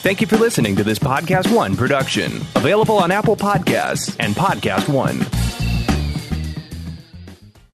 Thank you for listening to this Podcast One production. Available on Apple Podcasts and Podcast One.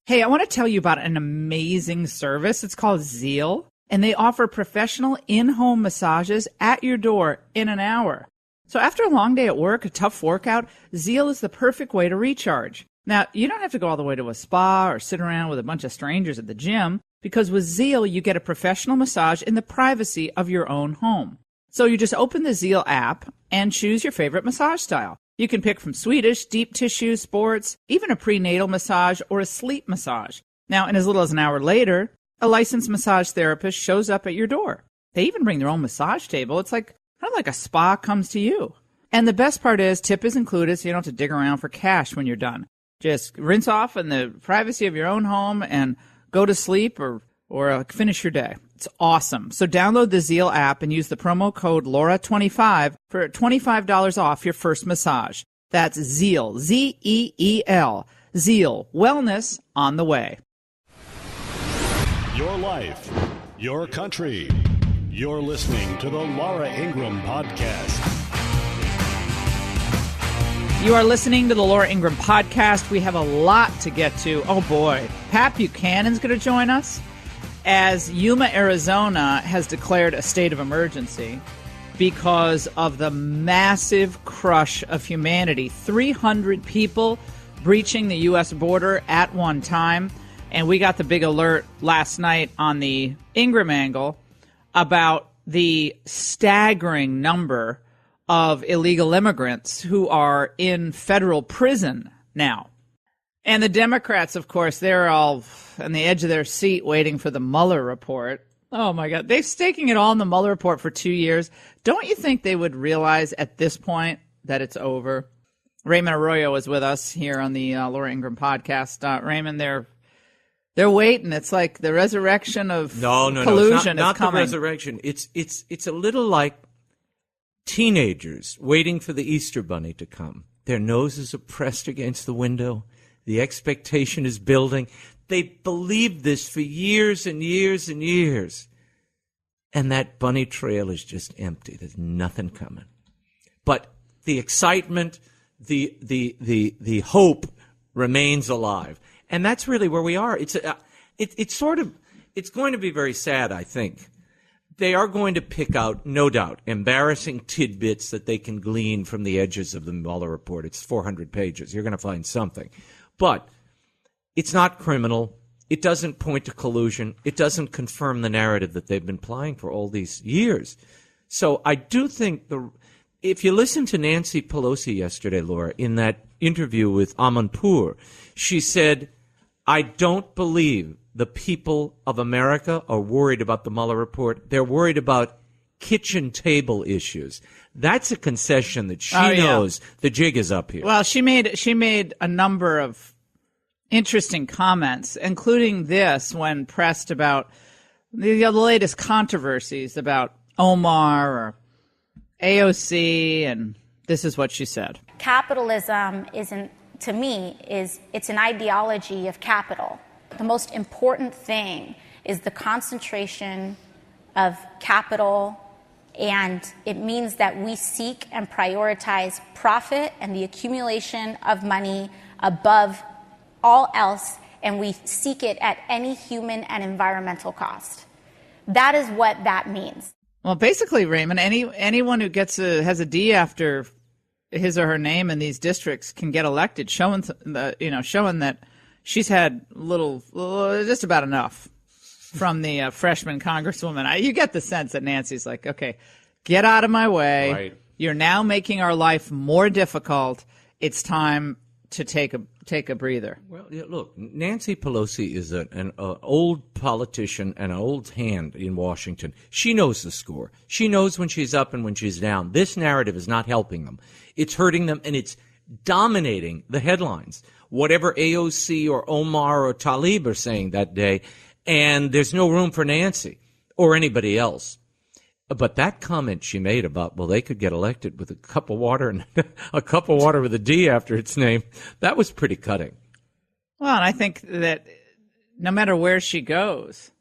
Hey, I want to tell you about an amazing service. It's called Zeal, and they offer professional in-home massages at your door in an hour. So after a long day at work, a tough workout, Zeal is the perfect way to recharge. Now, you don't have to go all the way to a spa or sit around with a bunch of strangers at the gym, because with Zeal, you get a professional massage in the privacy of your own home. So you just open the Zeal app and choose your favorite massage style. You can pick from Swedish, deep tissue, sports, even a prenatal massage or a sleep massage. Now, in as little as an hour later, a licensed massage therapist shows up at your door. They even bring their own massage table. It's like kind of like a spa comes to you. And the best part is tip is included, so you don't have to dig around for cash when you're done. Just rinse off in the privacy of your own home and go to sleep or finish your day. It's awesome. So download the Zeal app and use the promo code Laura25 for $25 off your first massage. That's Zeal, Z-E-E-L. Zeal, wellness on the way. Your life, your country. You're listening to the Laura Ingraham Podcast. You are listening to the Laura Ingraham Podcast. We have a lot to get to. Oh, boy. Pat Buchanan's going to join us, as Yuma, Arizona has declared a state of emergency because of the massive crush of humanity. 300 people breaching the U.S. border at one time. And we got the big alert last night on the Ingraham angle about the staggering number of illegal immigrants who are in federal prison now. And the Democrats, of course, they're all on the edge of their seat waiting for the Mueller report. Oh, my God. They're staking it all in the Mueller report for 2 years. Don't you think they would realize at this point that it's over? Raymond Arroyo is with us here on the Laura Ingraham Podcast. Raymond, they're waiting. It's like the resurrection of collusion. No, not coming. The resurrection. It's a little like teenagers waiting for the Easter Bunny to come. Their noses are pressed against the window. The expectation is building. They believed this for years and years and years. And that bunny trail is just empty. There's nothing coming. But the excitement, the hope remains alive. And that's really where we are. It's going to be very sad, I think. They are going to pick out, no doubt, embarrassing tidbits that they can glean from the edges of the Mueller report. It's 400 pages. You're going to find something. But it's not criminal. It doesn't point to collusion. It doesn't confirm the narrative that they've been plying for all these years. So I do think if you listen to Nancy Pelosi yesterday, Laura, in that interview with Amanpour, she said, I don't believe the people of America are worried about the Mueller report. They're worried about kitchen table issues. That's a concession that she knows the jig is up here. Well, she made a number of interesting comments, including this when pressed about the latest controversies about Omar or AOC, and this is what she said. Capitalism to me, it's an ideology of capital. The most important thing is the concentration of capital, and it means that we seek and prioritize profit and the accumulation of money above all else, and we seek it at any human and environmental cost. That is what that means. Well, basically, Raymond, anyone who has a D after his or her name in these districts can get elected, showing that she's had just about enough from the freshman congresswoman. You get the sense that Nancy's like, okay, get out of my way. Right. You're now making our life more difficult. It's time to take a breather. Well, look, Nancy Pelosi is an old politician and an old hand in Washington. She knows the score. She knows when she's up and when she's down. This narrative is not helping them. It's hurting them, and it's dominating the headlines. Whatever AOC or Omar or Tlaib are saying that day, and there's no room for Nancy or anybody else. But that comment she made about, well, they could get elected with a cup of water and a cup of water with a D after its name, that was pretty cutting. Well, and I think that no matter where she goes,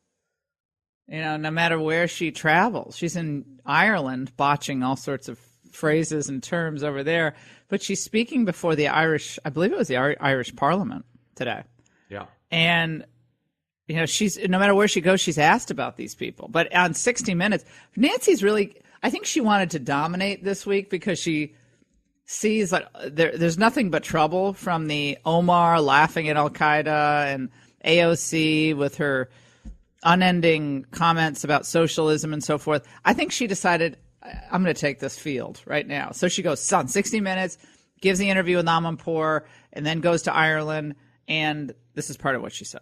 No matter where she travels. She's in Ireland botching all sorts of phrases and terms over there, but she's speaking before the Irish, I believe it was the Irish Parliament today. Yeah. And, she's, no matter where she goes, she's asked about these people. But on 60 Minutes, Nancy's really, I think she wanted to dominate this week because she sees like there's nothing but trouble from the Omar laughing at Al-Qaeda and AOC with her unending comments about socialism and so forth. I think she decided, I'm going to take this field right now. So she goes on 60 Minutes, gives the interview with Amanpour, and then goes to Ireland. And this is part of what she said.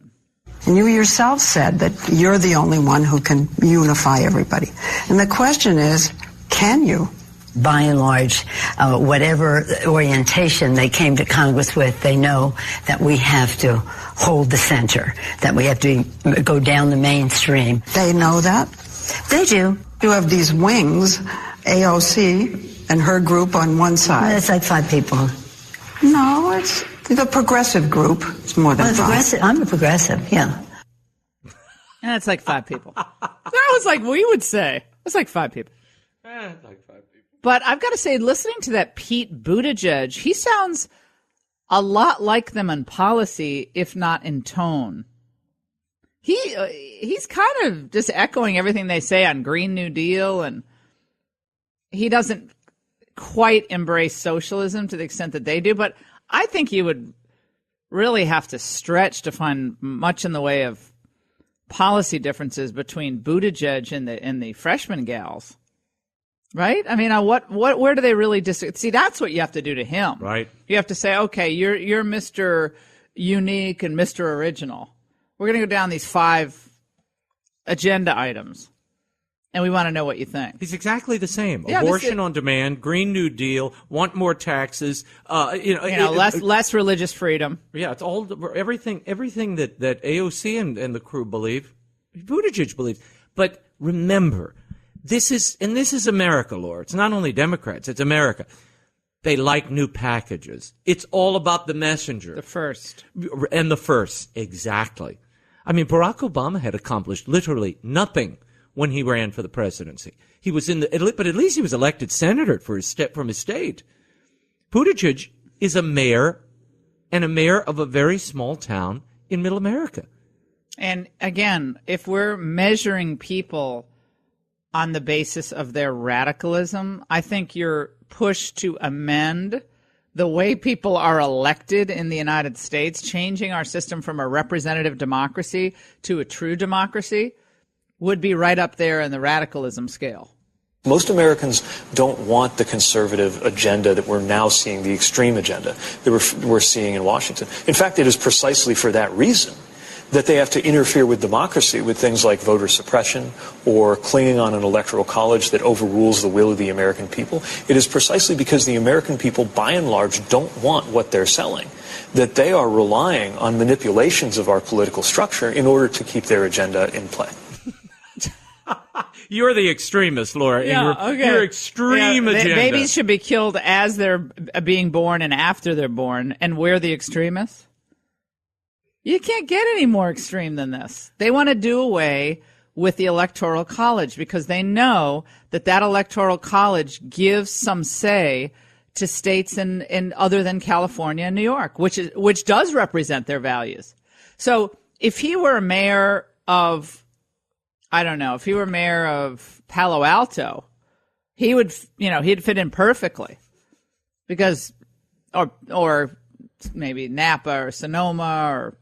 And you yourself said that you're the only one who can unify everybody. And the question is, can you? By and large, whatever orientation they came to Congress with, they know that we have to hold the center, that we have to go down the mainstream. They know that? They do. You have these wings, AOC and her group on one side. It's like 5 people. No, it's the progressive group. It's more than 5. I'm a progressive, yeah. And it's like 5 people. That was like we would say. It's like 5 people. Like 5 people. But I've got to say, listening to that Pete Buttigieg, he sounds a lot like them in policy, if not in tone. He's kind of just echoing everything they say on Green New Deal, and he doesn't quite embrace socialism to the extent that they do. But I think you would really have to stretch to find much in the way of policy differences between Buttigieg and the freshman gals. Right? I mean, where do they really disagree? See, that's what you have to do to him. Right. You have to say, okay, you're Mr. Unique and Mr. Original. We're going to go down these 5 agenda items, and we want to know what you think. He's exactly the same. Yeah, Abortion on demand, Green New Deal, want more taxes. Less religious freedom. Yeah, it's all everything that AOC and the crew believe, Buttigieg believes. But remember, this is America, Laura. It's not only Democrats, it's America. They like new packages. It's all about the messenger. The first. And the first, exactly. I mean, Barack Obama had accomplished literally nothing when he ran for the presidency. He was but at least he was elected senator from his state. Buttigieg is a mayor, and a mayor of a very small town in Middle America. And again, if we're measuring people on the basis of their radicalism, I think your push to amend the way people are elected in the United States, changing our system from a representative democracy to a true democracy, would be right up there in the radicalism scale. Most Americans don't want the conservative agenda that we're now seeing, the extreme agenda that we're seeing in Washington. In fact, it is precisely for that reason that they have to interfere with democracy with things like voter suppression or clinging on an electoral college that overrules the will of the American people. It is precisely because the American people, by and large, don't want what they're selling, that they are relying on manipulations of our political structure in order to keep their agenda in play. You're the extremist, Laura. Yeah, okay. Your extreme agenda. Babies should be killed as they're being born and after they're born, and we're the extremists? You can't get any more extreme than this. They want to do away with the Electoral College because they know that Electoral College gives some say to states in other than California and New York, which does represent their values. So if he were mayor of, I don't know, if he were mayor of Palo Alto, he would, he'd fit in perfectly because, or maybe Napa or Sonoma or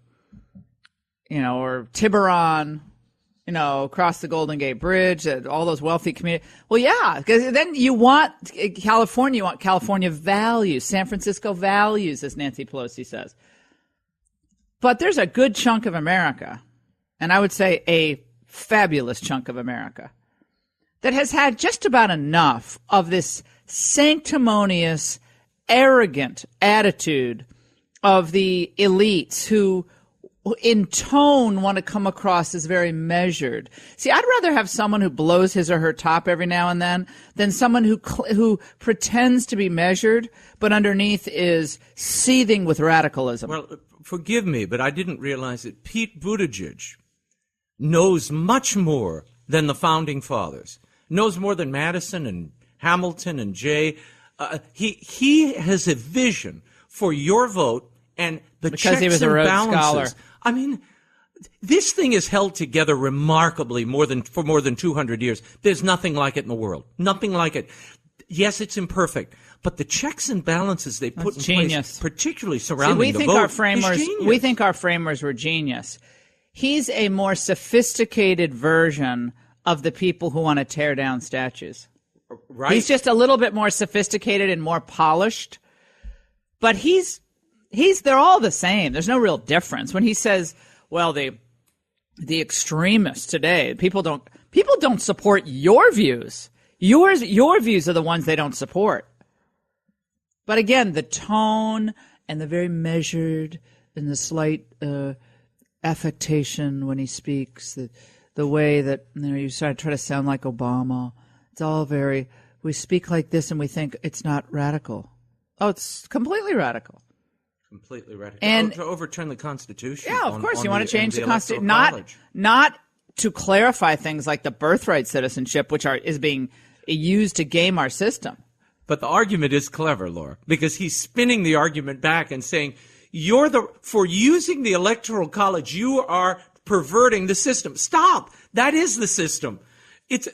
Tiburon, across the Golden Gate Bridge, all those wealthy communities. Well, yeah, because then you want California values, San Francisco values, as Nancy Pelosi says. But there's a good chunk of America, and I would say a fabulous chunk of America, that has had just about enough of this sanctimonious, arrogant attitude of the elites who in tone want to come across as very measured. See, I'd rather have someone who blows his or her top every now and then than someone who pretends to be measured but underneath is seething with radicalism. Well, forgive me, but I didn't realize that Pete Buttigieg knows much more than the Founding Fathers, knows more than Madison and Hamilton and Jay. He has a vision for your vote and the because checks he was and a Rhodes balances. Scholar. I mean, this thing is held together remarkably for more than 200 years. There's nothing like it in the world. Nothing like it. Yes, it's imperfect, but the checks and balances they put in place, particularly surrounding the vote, we think our framers were genius. He's a more sophisticated version of the people who want to tear down statues. Right. He's just a little bit more sophisticated and more polished, but they're all the same. There's no real difference when he says, well, the extremists today, people don't support your views. Your views are the ones they don't support. But again, the tone and the very measured and the slight affectation when he speaks, the way that you try to sound like Obama, it's all very, we speak like this and we think it's not radical. Oh, it's completely radical. Completely radical. And to overturn the Constitution. Yeah, of course, you want to change the Constitution. College. Not to clarify things like the birthright citizenship, which is being used to game our system. But the argument is clever, Laura, because he's spinning the argument back and saying, for using the Electoral College, you are perverting the system. Stop. That is the system.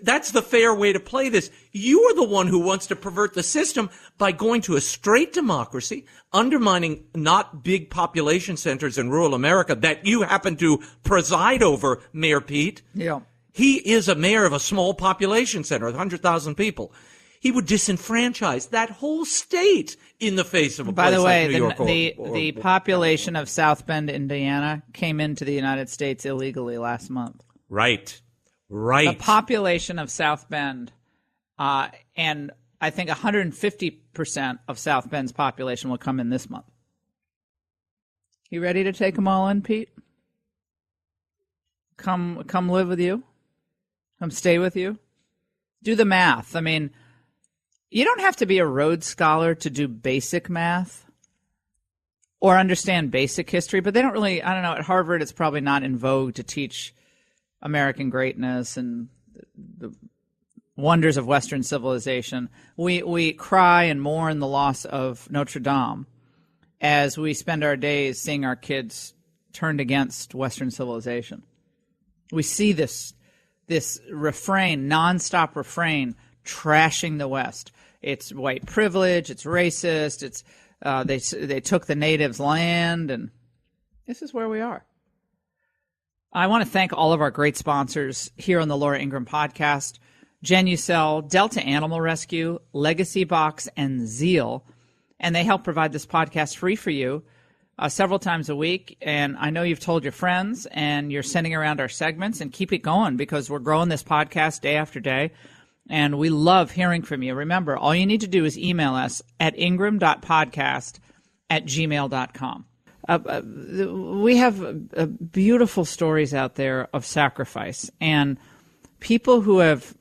That's the fair way to play this. You are the one who wants to pervert the system by going to a straight democracy, undermining not big population centers in rural America that you happen to preside over, Mayor Pete. Yeah. He is a mayor of a small population center, 100,000 people. He would disenfranchise that whole state in the face of a place like New York. The population of South Bend, Indiana, came into the United States illegally last month. Right. The population of South Bend, and I think 150% of South Bend's population will come in this month. You ready to take them all in, Pete? Come live with you. Come stay with you. Do the math. I mean, you don't have to be a Rhodes Scholar to do basic math or understand basic history, but they don't really, I don't know, at Harvard it's probably not in vogue to teach American greatness and the wonders of Western civilization. We cry and mourn the loss of Notre Dame as we spend our days seeing our kids turned against Western civilization. We see this refrain, nonstop refrain, trashing the West. It's white privilege. It's racist. It's they took the natives' land, and this is where we are. I want to thank all of our great sponsors here on the Laura Ingraham podcast: Genucel, Delta Animal Rescue, Legacy Box, and Zeal. And they help provide this podcast free for you several times a week. And I know you've told your friends and you're sending around our segments, and keep it going because we're growing this podcast day after day. And we love hearing from you. Remember, all you need to do is email us at ingram.podcast@gmail.com. We have beautiful stories out there of sacrifice and people who have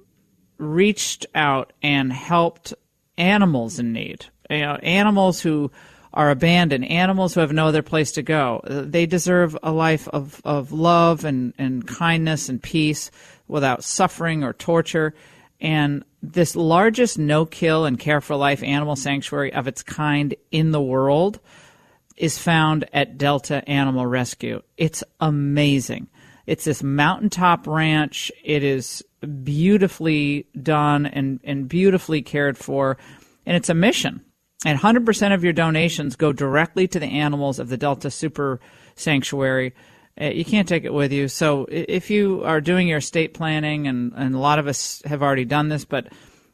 reached out and helped animals in need, animals who are abandoned, animals who have no other place to go. They deserve a life of love and kindness and peace without suffering or torture. And this largest no-kill and care-for-life animal sanctuary of its kind in the world is found at Delta Animal Rescue. It's amazing. It's this mountaintop ranch. It is beautifully done and beautifully cared for, and it's a mission. And 100% of your donations go directly to the animals of the Delta Super Sanctuary. You can't take it with you. So if you are doing your estate planning, and a lot of us have already done this, but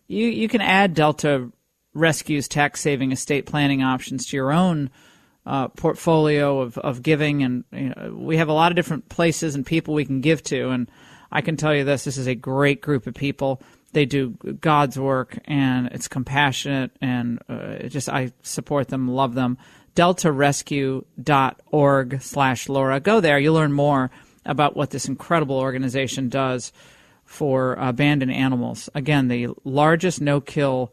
you can add Delta Rescue's tax-saving estate planning options to your own portfolio of giving. And we have a lot of different places and people we can give to. And I can tell you this is a great group of people. They do God's work, and it's compassionate, and I support them, love them. DeltaRescue.org/Laura. Go there. You'll learn more about what this incredible organization does for abandoned animals. Again, the largest no-kill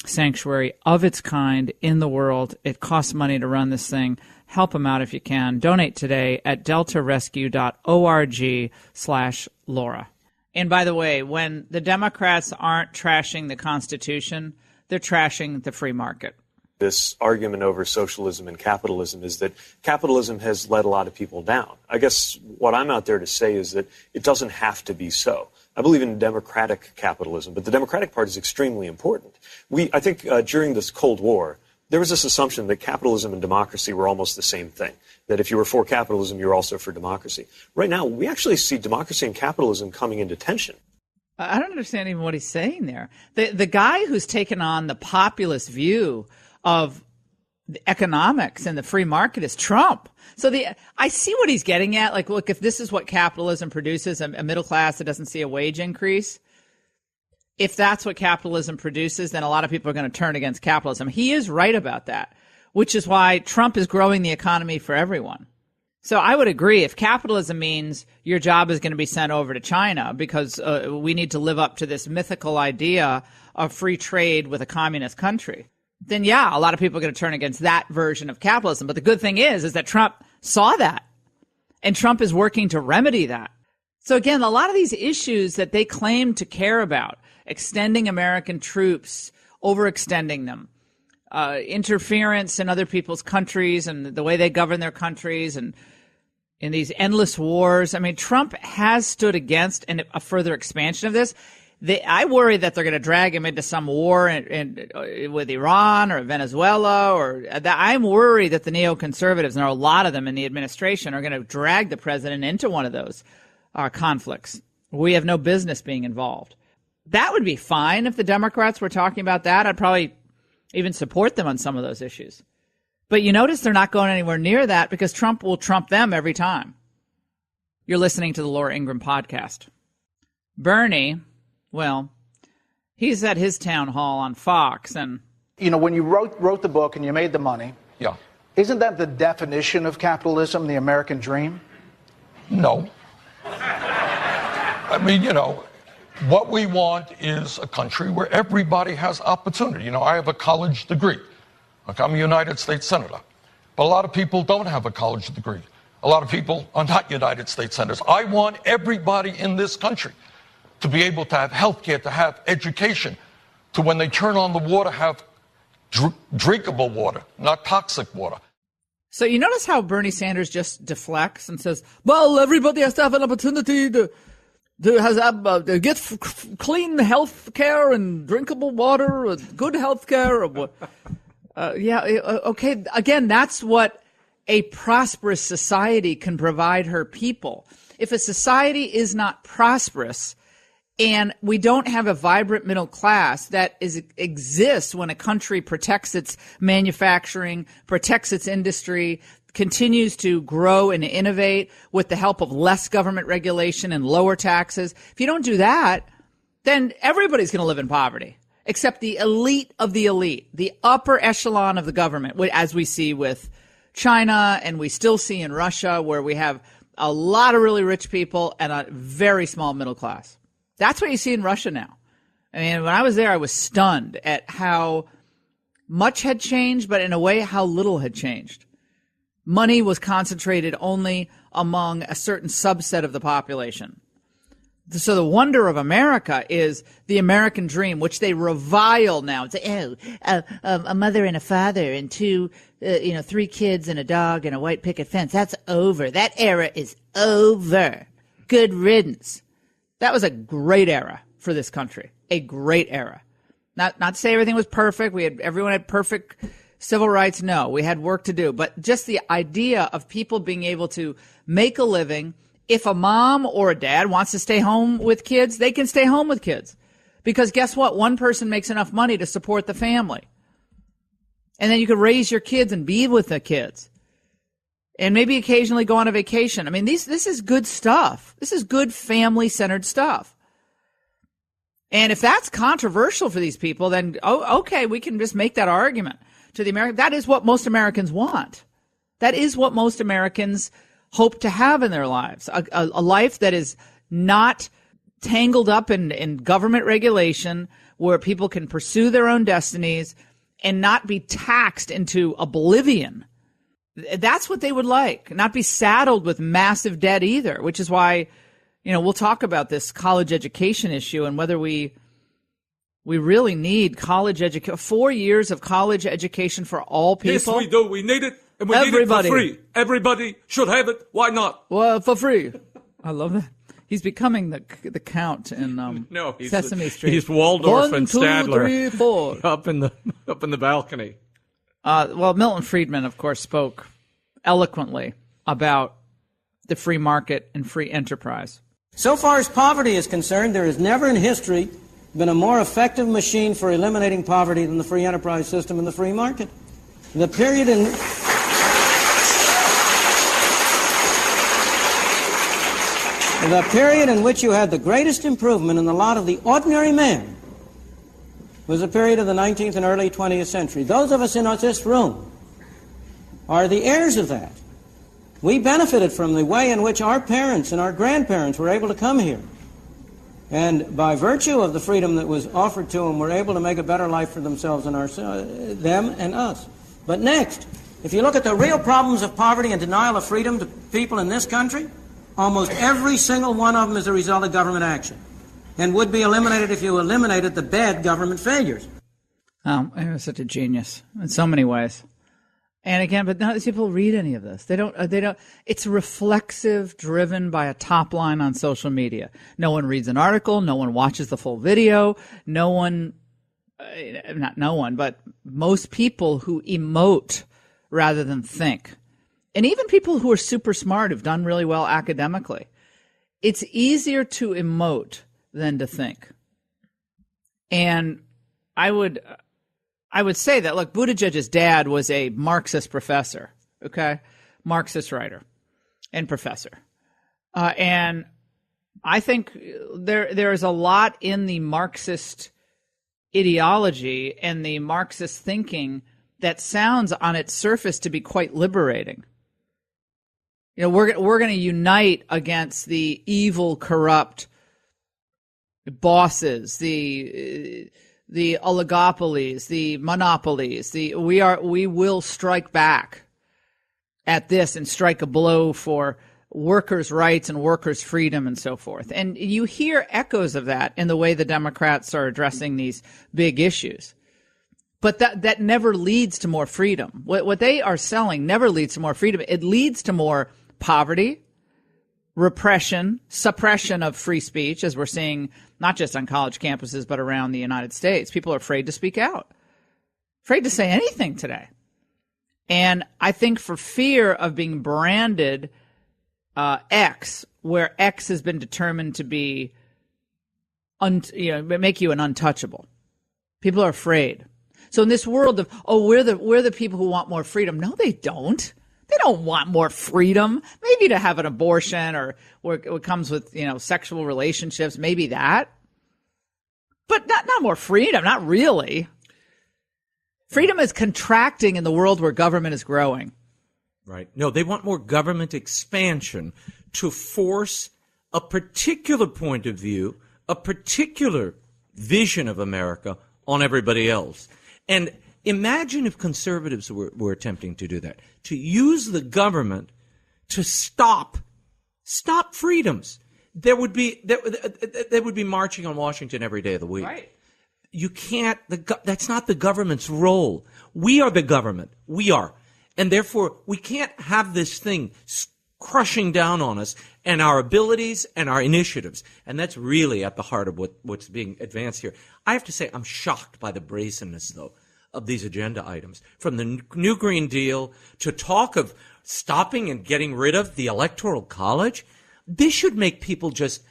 sanctuary of its kind in the world. It costs money to run this thing. Help them out if you can. Donate today at deltarescue.org/Laura. And by the way, when the Democrats aren't trashing the Constitution, they're trashing the free market. This argument over socialism and capitalism is that capitalism has let a lot of people down. I guess what I'm out there to say is that it doesn't have to be so. I believe in democratic capitalism, but the Democratic Party is extremely important. I think during this Cold War, there was this assumption that capitalism and democracy were almost the same thing, that if you were for capitalism, you're also for democracy. Right now, we actually see democracy and capitalism coming into tension. I don't understand even what he's saying there. The guy who's taken on the populist view of the economics and the free market is Trump. So I see what he's getting at. Like, look, if this is what capitalism produces, a middle class that doesn't see a wage increase, if that's what capitalism produces, then a lot of people are going to turn against capitalism. He is right about that, which is why Trump is growing the economy for everyone. So I would agree if capitalism means your job is going to be sent over to China because we need to live up to this mythical idea of free trade with a communist country, then yeah, a lot of people are going to turn against that version of capitalism. But the good thing is that Trump saw that, and Trump is working to remedy that. So again, a lot of these issues that they claim to care about, extending American troops, overextending them, interference in other people's countries and the way they govern their countries, and in these endless wars. I mean, Trump has stood against a further expansion of this. I worry that they're going to drag him into some war with Iran or Venezuela, I'm worried that the neoconservatives, and there are a lot of them in the administration, are going to drag the president into one of those conflicts. We have no business being involved. That would be fine if the Democrats were talking about that. I'd probably even support them on some of those issues. But you notice they're not going anywhere near that because Trump will trump them every time. You're listening to the Laura Ingraham podcast. Bernie, well, he's at his town hall on Fox, and when you wrote the book and you made the money, yeah, isn't that the definition of capitalism, the American dream? No. I mean, what we want is a country where everybody has opportunity. I have a college degree. Like, I'm a United States Senator. But a lot of people don't have a college degree. A lot of people are not United States Senators. I want everybody in this country to be able to have health care, to have education, to when they turn on the water, have drinkable water, not toxic water. So you notice how Bernie Sanders just deflects and says, well, everybody has to have an opportunity to get clean health care and drinkable water, and good health care. Okay. Again, that's what a prosperous society can provide her people. If a society is not prosperous, and we don't have a vibrant middle class that exists when a country protects its manufacturing, protects its industry, continues to grow and innovate with the help of less government regulation and lower taxes. If you don't do that, then everybody's going to live in poverty, except the elite of the elite, the upper echelon of the government, as we see with China and we still see in Russia, where we have a lot of really rich people and a very small middle class. That's what you see in Russia now. I mean, when I was there, I was stunned at how much had changed, but in a way, how little had changed. Money was concentrated only among a certain subset of the population. So the wonder of America is the American dream, which they revile now. It's a mother and a father and three kids and a dog and a white picket fence. That's over. That era is over. Good riddance. That was a great era for this country, a great era. Not to say everything was perfect. Everyone had perfect civil rights. No, we had work to do. But just the idea of people being able to make a living. If a mom or a dad wants to stay home with kids, they can stay home with kids. Because guess what? One person makes enough money to support the family. And then you could raise your kids and be with the kids. And maybe occasionally go on a vacation. I mean, this is good stuff. This is good family-centered stuff. And if that's controversial for these people, then, okay, we can just make that argument to the American. That is what most Americans want. That is what most Americans hope to have in their lives. A life that is not tangled up in government regulation, where people can pursue their own destinies and not be taxed into oblivion. That's what they would like, not be saddled with massive debt either, which is why, we'll talk about this college education issue and whether we really need college education, 4 years of college education for all people. Yes, we do. We need it, and we need it for free. Everybody should have it. Why not? Well, for free. I love that. He's becoming the count in Sesame Street. He's Waldorf and Stadler. 1, 2, 3, 4. up in the balcony. Well, Milton Friedman, of course, spoke eloquently about the free market and free enterprise. So far as poverty is concerned, there has never in history been a more effective machine for eliminating poverty than the free enterprise system and the free market. The period in which you had the greatest improvement in the lot of the ordinary man was the period of the 19th and early 20th century. Those of us in this room are the heirs of that. We benefited from the way in which our parents and our grandparents were able to come here. And by virtue of the freedom that was offered to them, were able to make a better life for themselves and them and us. But next, if you look at the real problems of poverty and denial of freedom to people in this country, almost every single one of them is a result of government action and would be eliminated if you eliminated the bad government failures. Oh, he was such a genius in so many ways. And again, but none of these people read any of this. They don't. It's reflexive, driven by a top line on social media. No one reads an article. No one watches the full video. No one, not no one, but most people who emote rather than think. And even people who are super smart, who've done really well academically. It's easier to emote than to think. And I would say that, look, Buttigieg's dad was a Marxist professor, okay? Marxist writer and professor. And I think there is a lot in the Marxist ideology and the Marxist thinking that sounds on its surface to be quite liberating. We're going to unite against the evil, corrupt bosses, the oligopolies, the monopolies. We will strike back at this and strike a blow for workers' rights and workers' freedom and so forth. And you hear echoes of that in the way the Democrats are addressing these big issues. But that never leads to more freedom. What they are selling never leads to more freedom. It leads to more poverty, repression, suppression of free speech, as we're seeing not just on college campuses, but around the United States. People are afraid to speak out, afraid to say anything today. And I think for fear of being branded X, where X has been determined to be, make you an untouchable. People are afraid. So in this world of, we're the people who want more freedom. No, they don't. They don't want more freedom. Maybe to have an abortion or it comes with, sexual relationships, maybe that. But not more freedom, not really. Freedom is contracting in the world where government is growing. Right. No, they want more government expansion to force a particular point of view, a particular vision of America on everybody else. And imagine if conservatives were attempting to do that, to use the government to stop freedoms. They would be marching on Washington every day of the week. Right. You can't. That's not the government's role. We are the government. We are, and therefore we can't have this thing crushing down on us and our abilities and our initiatives. And that's really at the heart of what's being advanced here. I have to say, I'm shocked by the brazenness, though, of these agenda items, from the New Green Deal to talk of stopping and getting rid of the Electoral College. This should make people just.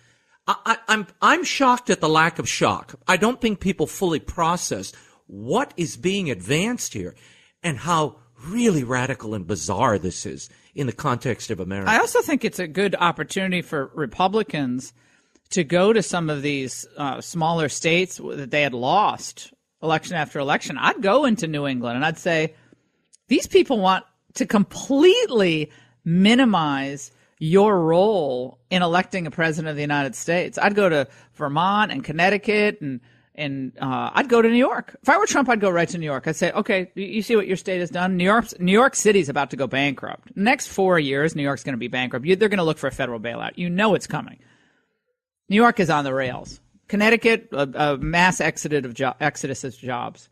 I'm shocked at the lack of shock. I don't think people fully process what is being advanced here and how really radical and bizarre this is in the context of America. I also think it's a good opportunity for Republicans to go to some of these smaller states that they had lost election after election. I'd go into New England and I'd say, these people want to completely minimize your role in electing a president of the United States. I'd go to Vermont and Connecticut and And I'd go to New York. If I were Trump, I'd go right to New York. I'd say, okay, you see what your state has done? New York City's about to go bankrupt. Next 4 years, New York's going to be bankrupt. They're going to look for a federal bailout. You know it's coming. New York is on the rails. Connecticut, a mass exodus of jobs.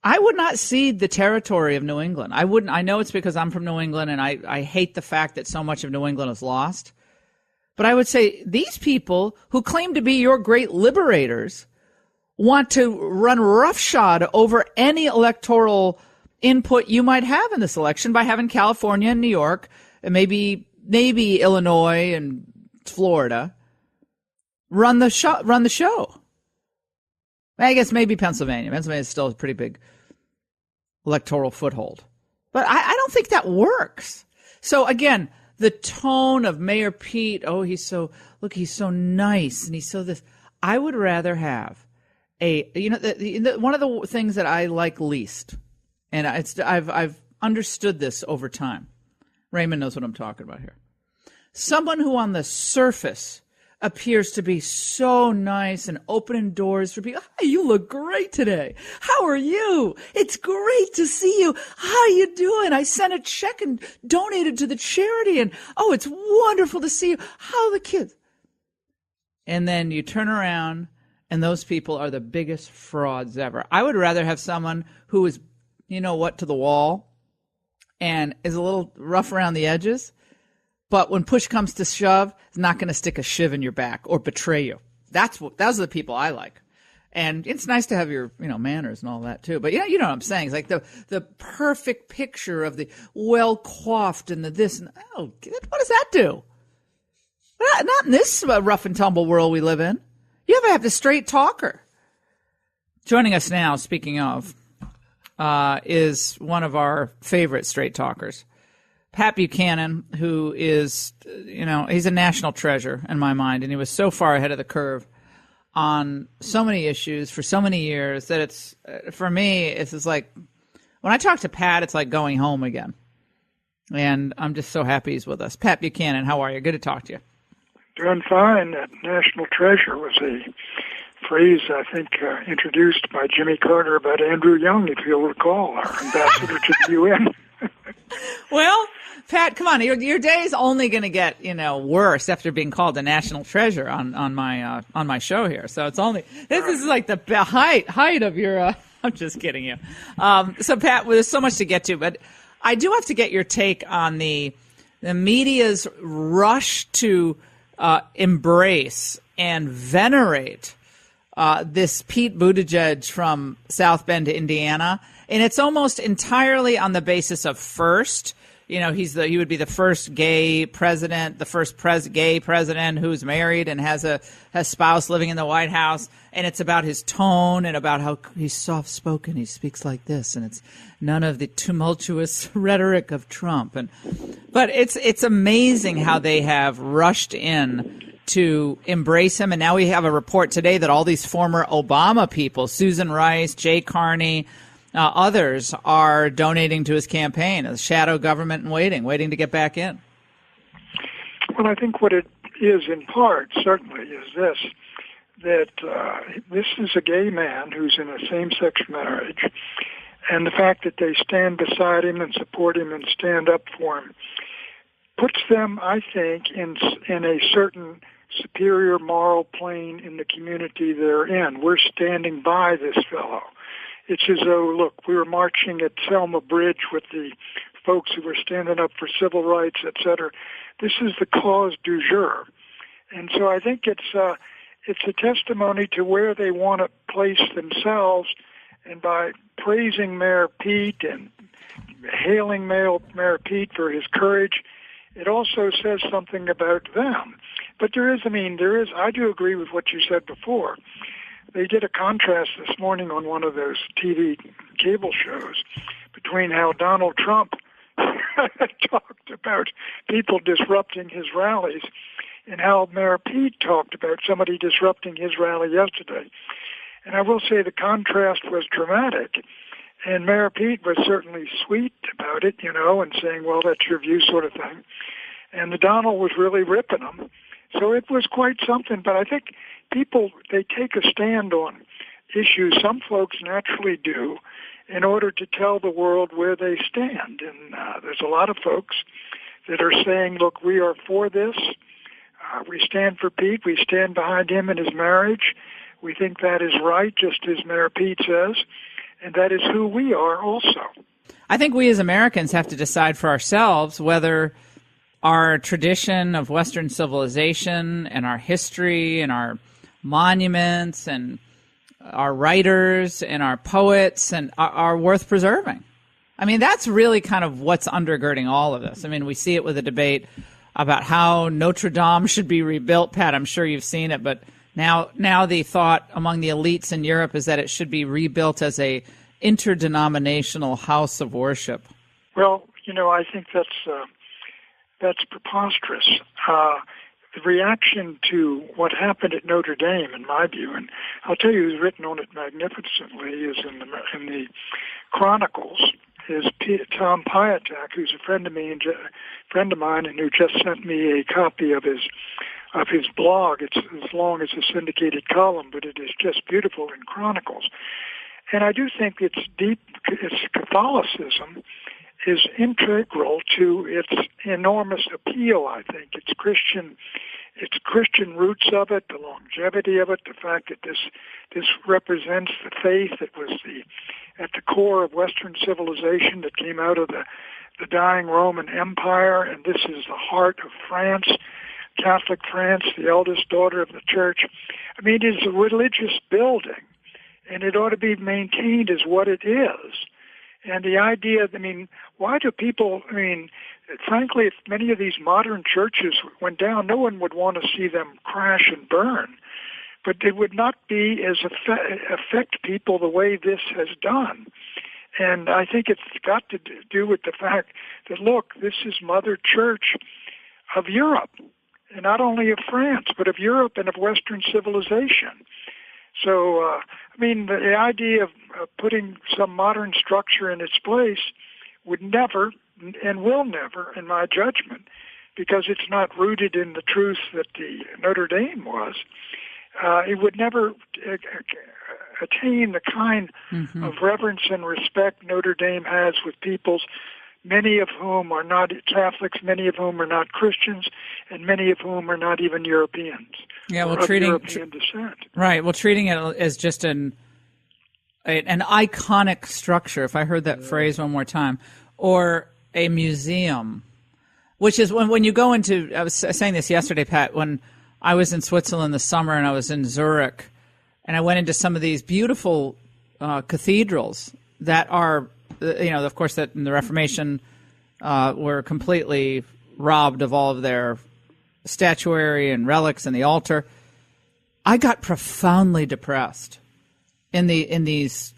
I would not cede the territory of New England. I wouldn't. I know it's because I'm from New England, and I hate the fact that so much of New England is lost. But I would say these people who claim to be your great liberators want to run roughshod over any electoral input you might have in this election by having California and New York and maybe Illinois and Florida run the show. I guess maybe Pennsylvania. Pennsylvania is still a pretty big electoral foothold. But I don't think that works. So again, the tone of Mayor Pete, he's so nice and he's so this. I would rather have one of the things that I like least, and I've understood this over time. Raymond knows what I'm talking about here. Someone who on the surface appears to be so nice and opening doors for people. Hey, you look great today. How are you? It's great to see you. How you doing? I sent a check and donated to the charity, and it's wonderful to see you. How are the kids? And then you turn around, and those people are the biggest frauds ever. I would rather have someone who is, to the wall and is a little rough around the edges, but when push comes to shove, is not going to stick a shiv in your back or betray you. Those are the people I like. And it's nice to have your, manners and all that too. But you know what I'm saying? It's like the perfect picture of the well coiffed and the this and what does that do? Not in this rough and tumble world we live in. You ever have the straight talker? Joining us now, speaking of, is one of our favorite straight talkers. Pat Buchanan, who is, he's a national treasure in my mind, and he was so far ahead of the curve on so many issues for so many years that it's, for me, it's just like, when I talk to Pat, it's like going home again. And I'm just so happy he's with us. Pat Buchanan, how are you? Good to talk to you. Doing fine. That national treasure was a phrase, I think, introduced by Jimmy Carter about Andrew Young, if you'll recall, our ambassador to the UN. Well, Pat, come on. Your day is only going to get, worse after being called a national treasure on my show here. So it's only this is like the height of your. I'm just kidding you. So Pat, there's so much to get to, but I do have to get your take on the media's rush to embrace and venerate this Pete Buttigieg from South Bend, Indiana, and it's almost entirely on the basis of first. He would be the first gay president, the first gay president who's married and has a spouse living in the White House. And it's about his tone and about how he's soft-spoken. He speaks like this, and it's none of the tumultuous rhetoric of Trump. But it's amazing how they have rushed in to embrace him. And now we have a report today that all these former Obama people, Susan Rice, Jay Carney, others are donating to his campaign, a shadow government in waiting to get back in. Well, I think what it is in part, certainly, is this, that this is a gay man who's in a same-sex marriage, and the fact that they stand beside him and support him and stand up for him puts them, I think, in a certain superior moral plane in the community they're in. We're standing by this fellow. It's as though, look, we were marching at Selma Bridge with the folks who were standing up for civil rights, et cetera. This is the cause du jour. And so I think it's a testimony to where they want to place themselves. And by praising Mayor Pete and hailing Mayor Pete for his courage, it also says something about them. But I do agree with what you said before. They did a contrast this morning on one of those TV cable shows between how Donald Trump talked about people disrupting his rallies and how Mayor Pete talked about somebody disrupting his rally yesterday. And I will say the contrast was dramatic. And Mayor Pete was certainly sweet about it, and saying, well, that's your view sort of thing. And the Donald was really ripping him. So it was quite something. But I think people, they take a stand on issues, some folks naturally do, in order to tell the world where they stand. And there's a lot of folks that are saying, look, we are for this. We stand for Pete. We stand behind him in his marriage. We think that is right, just as Mayor Pete says. And that is who we are also. I think we as Americans have to decide for ourselves whether our tradition of Western civilization and our history and our monuments and our writers and our poets and are worth preserving. I mean, that's really kind of what's undergirding all of this. I mean, we see it with the debate about how Notre Dame should be rebuilt. Pat, I'm sure you've seen it, but now the thought among the elites in Europe is that it should be rebuilt as a interdenominational house of worship. Well, I think that's preposterous. The reaction to what happened at Notre Dame, in my view, and I'll tell you who's written on it magnificently, is in the Chronicles, is Tom Piatak, who's a friend of mine, and who just sent me a copy of his blog. It's as long as a syndicated column, but it is just beautiful in Chronicles. And I do think its Catholicism is integral to its enormous appeal. I think its Christian roots of it, the longevity of it, the fact that this represents the faith that was at the core of Western civilization that came out of the dying Roman Empire, and this is the heart of France, Catholic France, the eldest daughter of the church. I mean, it is a religious building, and it ought to be maintained as what it is. And the idea, why do people, frankly, if many of these modern churches went down, no one would want to see them crash and burn. But it would not be as affect people the way this has done. And I think it's got to do with the fact that, look, this is Mother Church of Europe, and not only of France, but of Europe and of Western civilization. So, the idea of putting some modern structure in its place would never and will never, in my judgment, because it's not rooted in the truth that the Notre Dame was, it would never attain the kind of reverence and respect Notre Dame has with peoples, many of whom are not Catholics, many of whom are not Christians, and many of whom are not even Europeans. Yeah, well, European descent. Right. Well, treating it as just an iconic structure, if I heard that phrase one more time, or a museum, which is when you go into, I was saying this yesterday, Pat, when I was in Switzerland this summer and I was in Zurich, and I went into some of these beautiful cathedrals that are, of course, that in the Reformation were completely robbed of all of their statuary and relics and the altar. I got profoundly depressed in these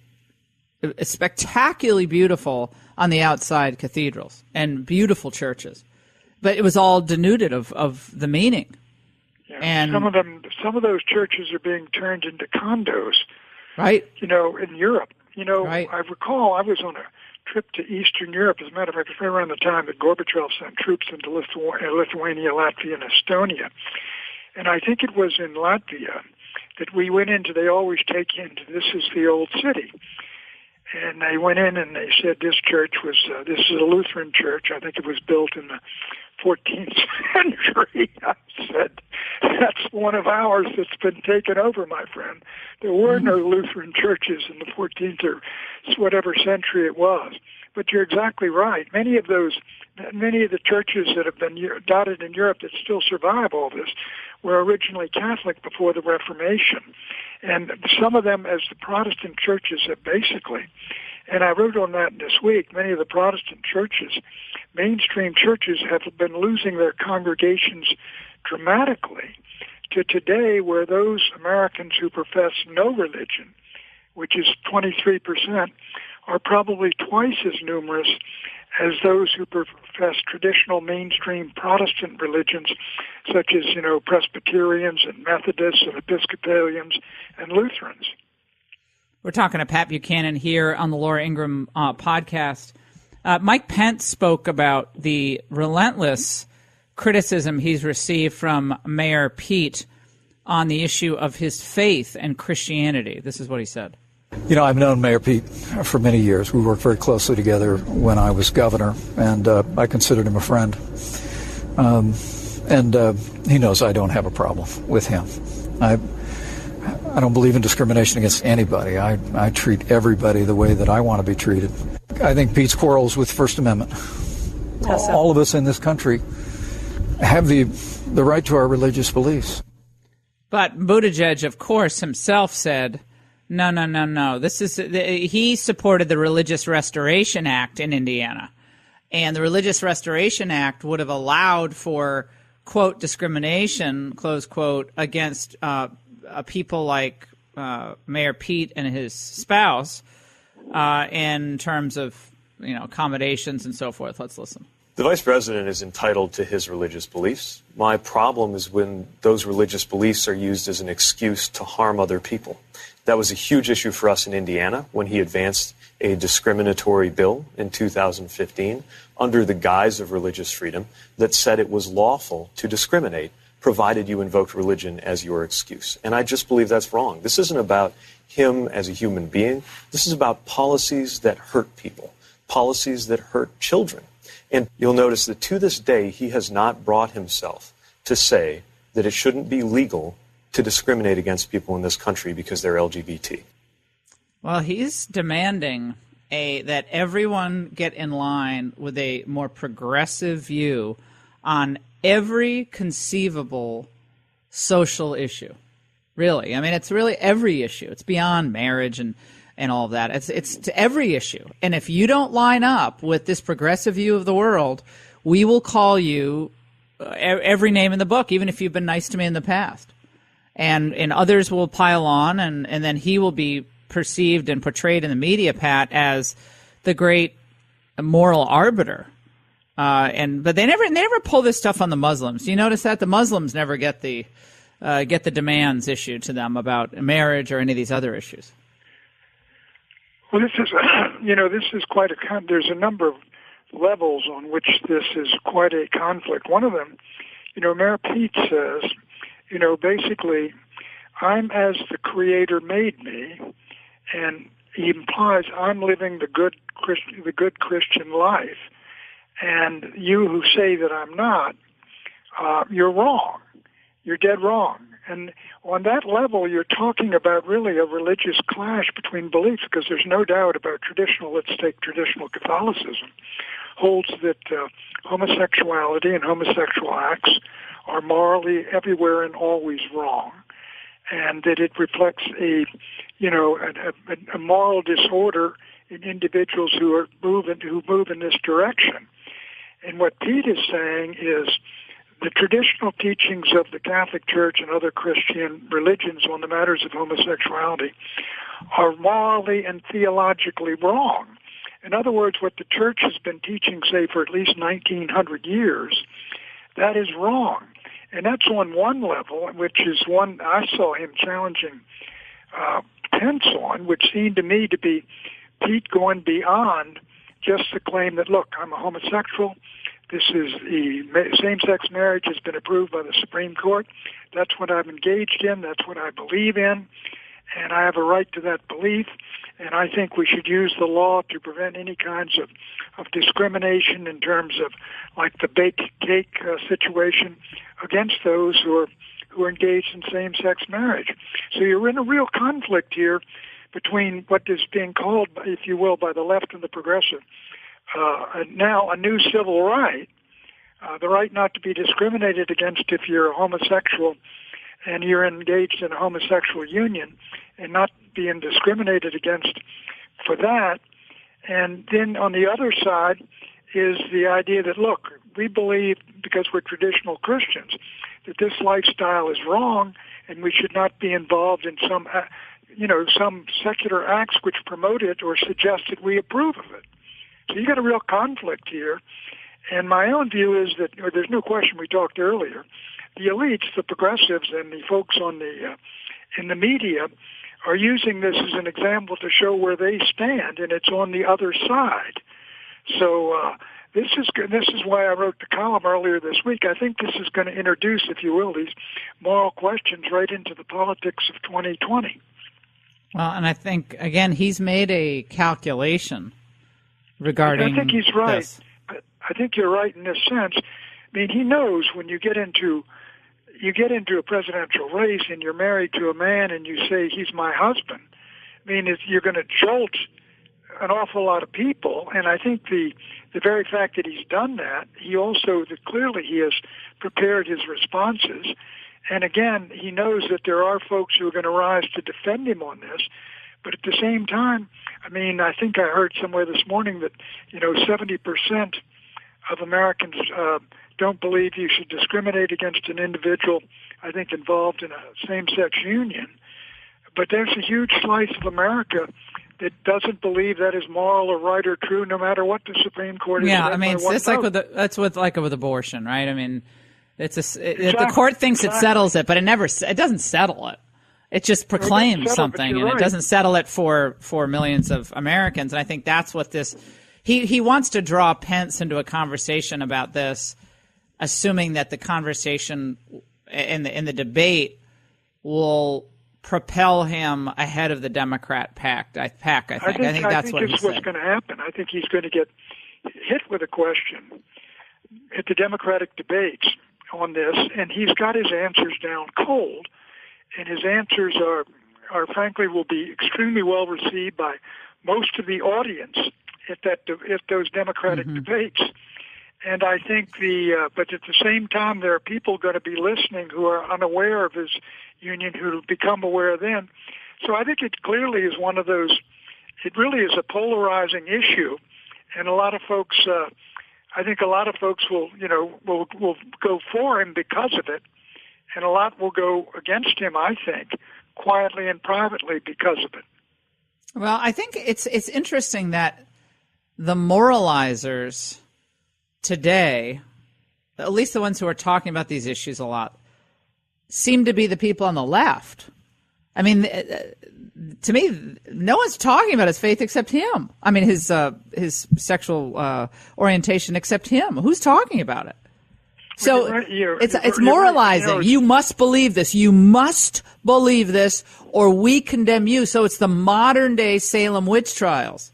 spectacularly beautiful on the outside cathedrals and beautiful churches, but it was all denuded of the meaning. Yeah, and some of those churches are being turned into condos, right? In Europe. Right. I recall I was on a trip to Eastern Europe. As a matter of fact, it was right around the time that Gorbachev sent troops into Lithuania, Latvia, and Estonia. And I think it was in Latvia that we went into, they always take you into, this is the old city. And they went in and they said this church was, this is a Lutheran church. I think it was built in the 14th century. I said, that's one of ours that's been taken over, my friend. There were no Lutheran churches in the 14th or whatever century it was. But you're exactly right. Many of the churches that have been dotted in Europe that still survive all this were originally Catholic before the Reformation. And some of them, as the Protestant churches have basically, and I wrote on that this week, many of the Protestant churches, mainstream churches, have been losing their congregations dramatically to today, where those Americans who profess no religion, which is 23%, are probably twice as numerous as those who profess traditional mainstream Protestant religions, such as, Presbyterians and Methodists and Episcopalians and Lutherans. We're talking to Pat Buchanan here on the Laura Ingraham podcast. Mike Pence spoke about the relentless criticism he's received from Mayor Pete on the issue of his faith and Christianity. This is what he said. You know, I've known Mayor Pete for many years. We worked very closely together when I was governor, and I considered him a friend. He knows I don't have a problem with him. I don't believe in discrimination against anybody. I treat everybody the way that I want to be treated. I think Pete's quarrels with First Amendment. All of us in this country have the right to our religious beliefs. But Buttigieg, of course, himself said, no. He supported the Religious Restoration Act in Indiana. And the Religious Restoration Act would have allowed for, quote, discrimination, close quote, against people like Mayor Pete and his spouse in terms of, accommodations and so forth. Let's listen. The vice president is entitled to his religious beliefs. My problem is when those religious beliefs are used as an excuse to harm other people. That was a huge issue for us in Indiana when he advanced a discriminatory bill in 2015 under the guise of religious freedom that said it was lawful to discriminate provided you invoked religion as your excuse. And I just believe that's wrong. This isn't about him as a human being. This is about policies that hurt people, policies that hurt children. And you'll notice that to this day, he has not brought himself to say that it shouldn't be legal to discriminate against people in this country because they're LGBT. Well, he's demanding that everyone get in line with a more progressive view on every conceivable social issue. Really. I mean, it's really every issue. It's beyond marriage and all of that. It's to every issue. And if you don't line up with this progressive view of the world, we will call you every name in the book, even if you've been nice to me in the past. And others will pile on, and then he will be perceived and portrayed in the media, Pat, as the great moral arbiter. But they never pull this stuff on the Muslims. Do you notice that? The Muslims never get the demands issued to them about marriage or any of these other issues. Well, this is quite there's a number of levels on which this is quite a conflict. One of them, Mayor Pete says, basically, I'm as the Creator made me, and he implies I'm living the good Christian life, and you who say that I'm not, you're wrong. You're dead wrong. And on that level, you're talking about really a religious clash between beliefs, because there's no doubt about let's take traditional Catholicism, holds that homosexuality and homosexual acts are morally everywhere and always wrong, and that it reflects a moral disorder in individuals who move in this direction. And what Pete is saying is the traditional teachings of the Catholic Church and other Christian religions on the matters of homosexuality are morally and theologically wrong. In other words, what the Church has been teaching, say, for at least 1900 years, that is wrong. And that's on one level, which is one I saw him challenging Pence on, which seemed to me to be Pete going beyond just the claim that, look, I'm a homosexual. This is same-sex marriage has been approved by the Supreme Court. That's what I'm engaged in. That's what I believe in. And I have a right to that belief. And I think we should use the law to prevent any kinds of discrimination in terms of, like, the baked cake situation against those who are engaged in same-sex marriage. So you're in a real conflict here between what is being called, if you will, by the left and the progressive, now a new civil right, the right not to be discriminated against if you're a homosexual and you're engaged in a homosexual union, and not being discriminated against for that. And then on the other side is the idea that, look, we believe, because we're traditional Christians, that this lifestyle is wrong and we should not be involved in some secular acts which promote it or suggest that we approve of it. So you got a real conflict here. And my own view is that, there's no question, we talked earlier, the elites, the progressives, and the folks in the media are using this as an example to show where they stand, and it's on the other side. So this is why I wrote the column earlier this week. I think this is going to introduce, if you will, these moral questions right into the politics of 2020. Well, and I think, again, he's made a calculation regarding I think he's right. this. I think you're right in this sense. I mean, he knows when you get into a presidential race and you're married to a man and you say he's my husband. I mean, you're going to jolt an awful lot of people, and I think the very fact that he's done that, clearly he has prepared his responses. And again, he knows that there are folks who are going to rise to defend him on this. But at the same time, I mean, I think I heard somewhere this morning that 70% of Americans don't believe you should discriminate against an individual, I think, involved in a same-sex union. But there's a huge slice of America that doesn't believe that is moral or right or true, no matter what the Supreme Court is. Yeah, I mean, it's like with abortion, right? I mean, the court thinks it settles it, but it doesn't settle it. It just proclaims something, and it doesn't settle it for millions of Americans. And I think that's what this. He wants to draw Pence into a conversation about this, assuming that the conversation in the debate will propel him ahead of the Democrat pack. I think that's what he said. What's going to happen. I think he's going to get hit with a question at the Democratic debates on this, and he's got his answers down cold, and his answers are frankly will be extremely well received by most of the audience at those Democratic debates. And I think but at the same time, there are people going to be listening who are unaware of his union who will become aware then. So I think it clearly is one of those. It really is a polarizing issue, and a lot of folks. I think a lot of folks will go for him because of it, and a lot will go against him. I think quietly and privately because of it. Well, I think it's interesting that the moralizers today, at least the ones who are talking about these issues a lot, seem to be the people on the left. I mean, to me, no one's talking about his faith except him. I mean, his sexual orientation except him. Who's talking about it? So it's moralizing. You must believe this. You must believe this, or we condemn you. So it's the modern day Salem witch trials.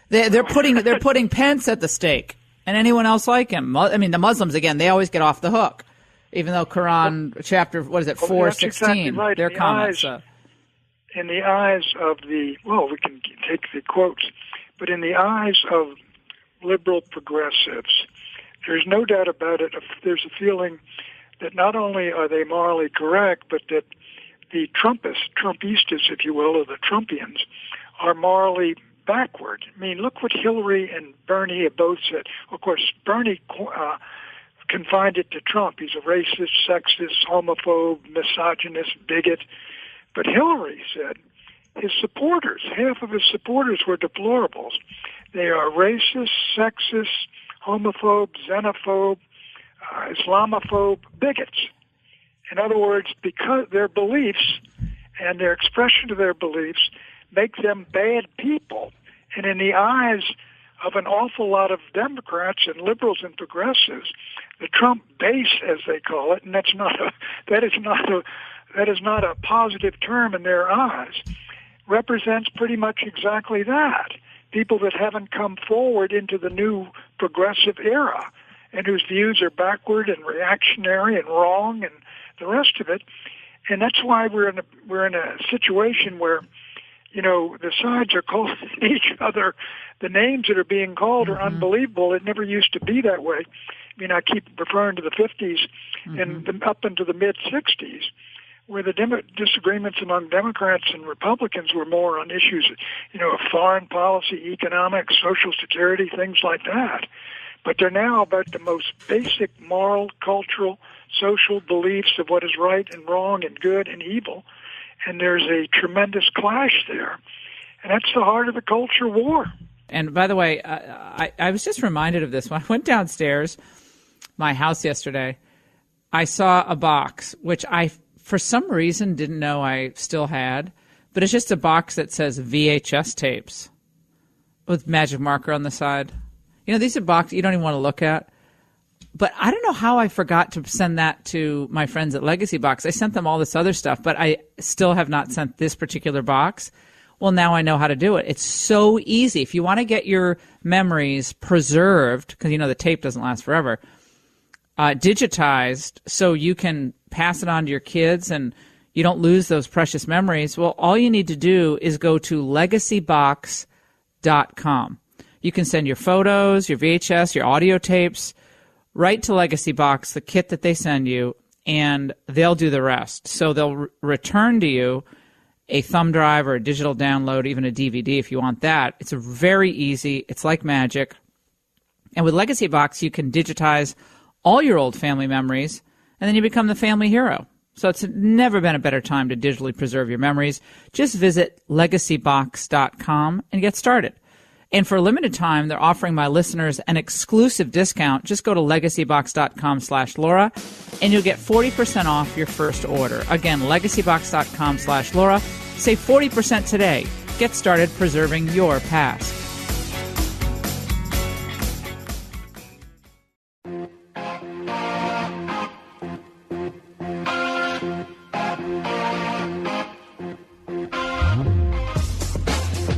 They're putting Pence at the stake, and anyone else like him. I mean, the Muslims again. They always get off the hook, even though Quran chapter 4:16. Exactly right. Their comments. In the eyes of we can take the quotes, but in the eyes of liberal progressives, there's no doubt about it. There's a feeling that not only are they morally correct, but that the Trumpistas, if you will, or the Trumpians, are morally backward. I mean, look what Hillary and Bernie have both said. Of course, Bernie confined it to Trump. He's a racist, sexist, homophobe, misogynist, bigot. But Hillary said his supporters, half of his supporters were deplorables. They are racist, sexist, homophobe, xenophobe, Islamophobe, bigots. In other words, because their beliefs and their expression of their beliefs make them bad people. And in the eyes of an awful lot of Democrats and liberals and progressives, the Trump base, as they call it, and that is not a positive term in their eyes, represents pretty much exactly that. People that haven't come forward into the new progressive era and whose views are backward and reactionary and wrong and the rest of it. And that's why we're in a situation where, the sides are calling each other. The names that are being called are unbelievable. It never used to be that way. I mean, I keep referring to the 50s and up into the mid-60s, where the disagreements among Democrats and Republicans were more on issues, of foreign policy, economics, Social Security, things like that. But they're now about the most basic moral, cultural, social beliefs of what is right and wrong and good and evil. And there's a tremendous clash there. And that's the heart of the culture war. And by the way, I was just reminded of this. When I went downstairs, my house yesterday, I saw a box, which I, for some reason, didn't know I still had. But it's just a box that says VHS tapes with magic marker on the side. These are boxes you don't even want to look at. But I don't know how I forgot to send that to my friends at Legacy Box. I sent them all this other stuff, but I still have not sent this particular box. Well, now I know how to do it. It's so easy. If you want to get your memories preserved, because the tape doesn't last forever, digitized so you can pass it on to your kids and you don't lose those precious memories, well, all you need to do is go to legacybox.com. You can send your photos, your VHS, your audio tapes right to Legacy Box, the kit that they send you, and they'll do the rest. So they'll return to you a thumb drive or a digital download, even a DVD if you want that. It's very easy. It's like magic. And with Legacy Box, you can digitize all your old family memories, and then you become the family hero. So it's never been a better time to digitally preserve your memories. Just visit legacybox.com and get started. And for a limited time, they're offering my listeners an exclusive discount. Just go to legacybox.com/Laura, and you'll get 40% off your first order. Again, legacybox.com/Laura. Save 40% today. Get started preserving your past.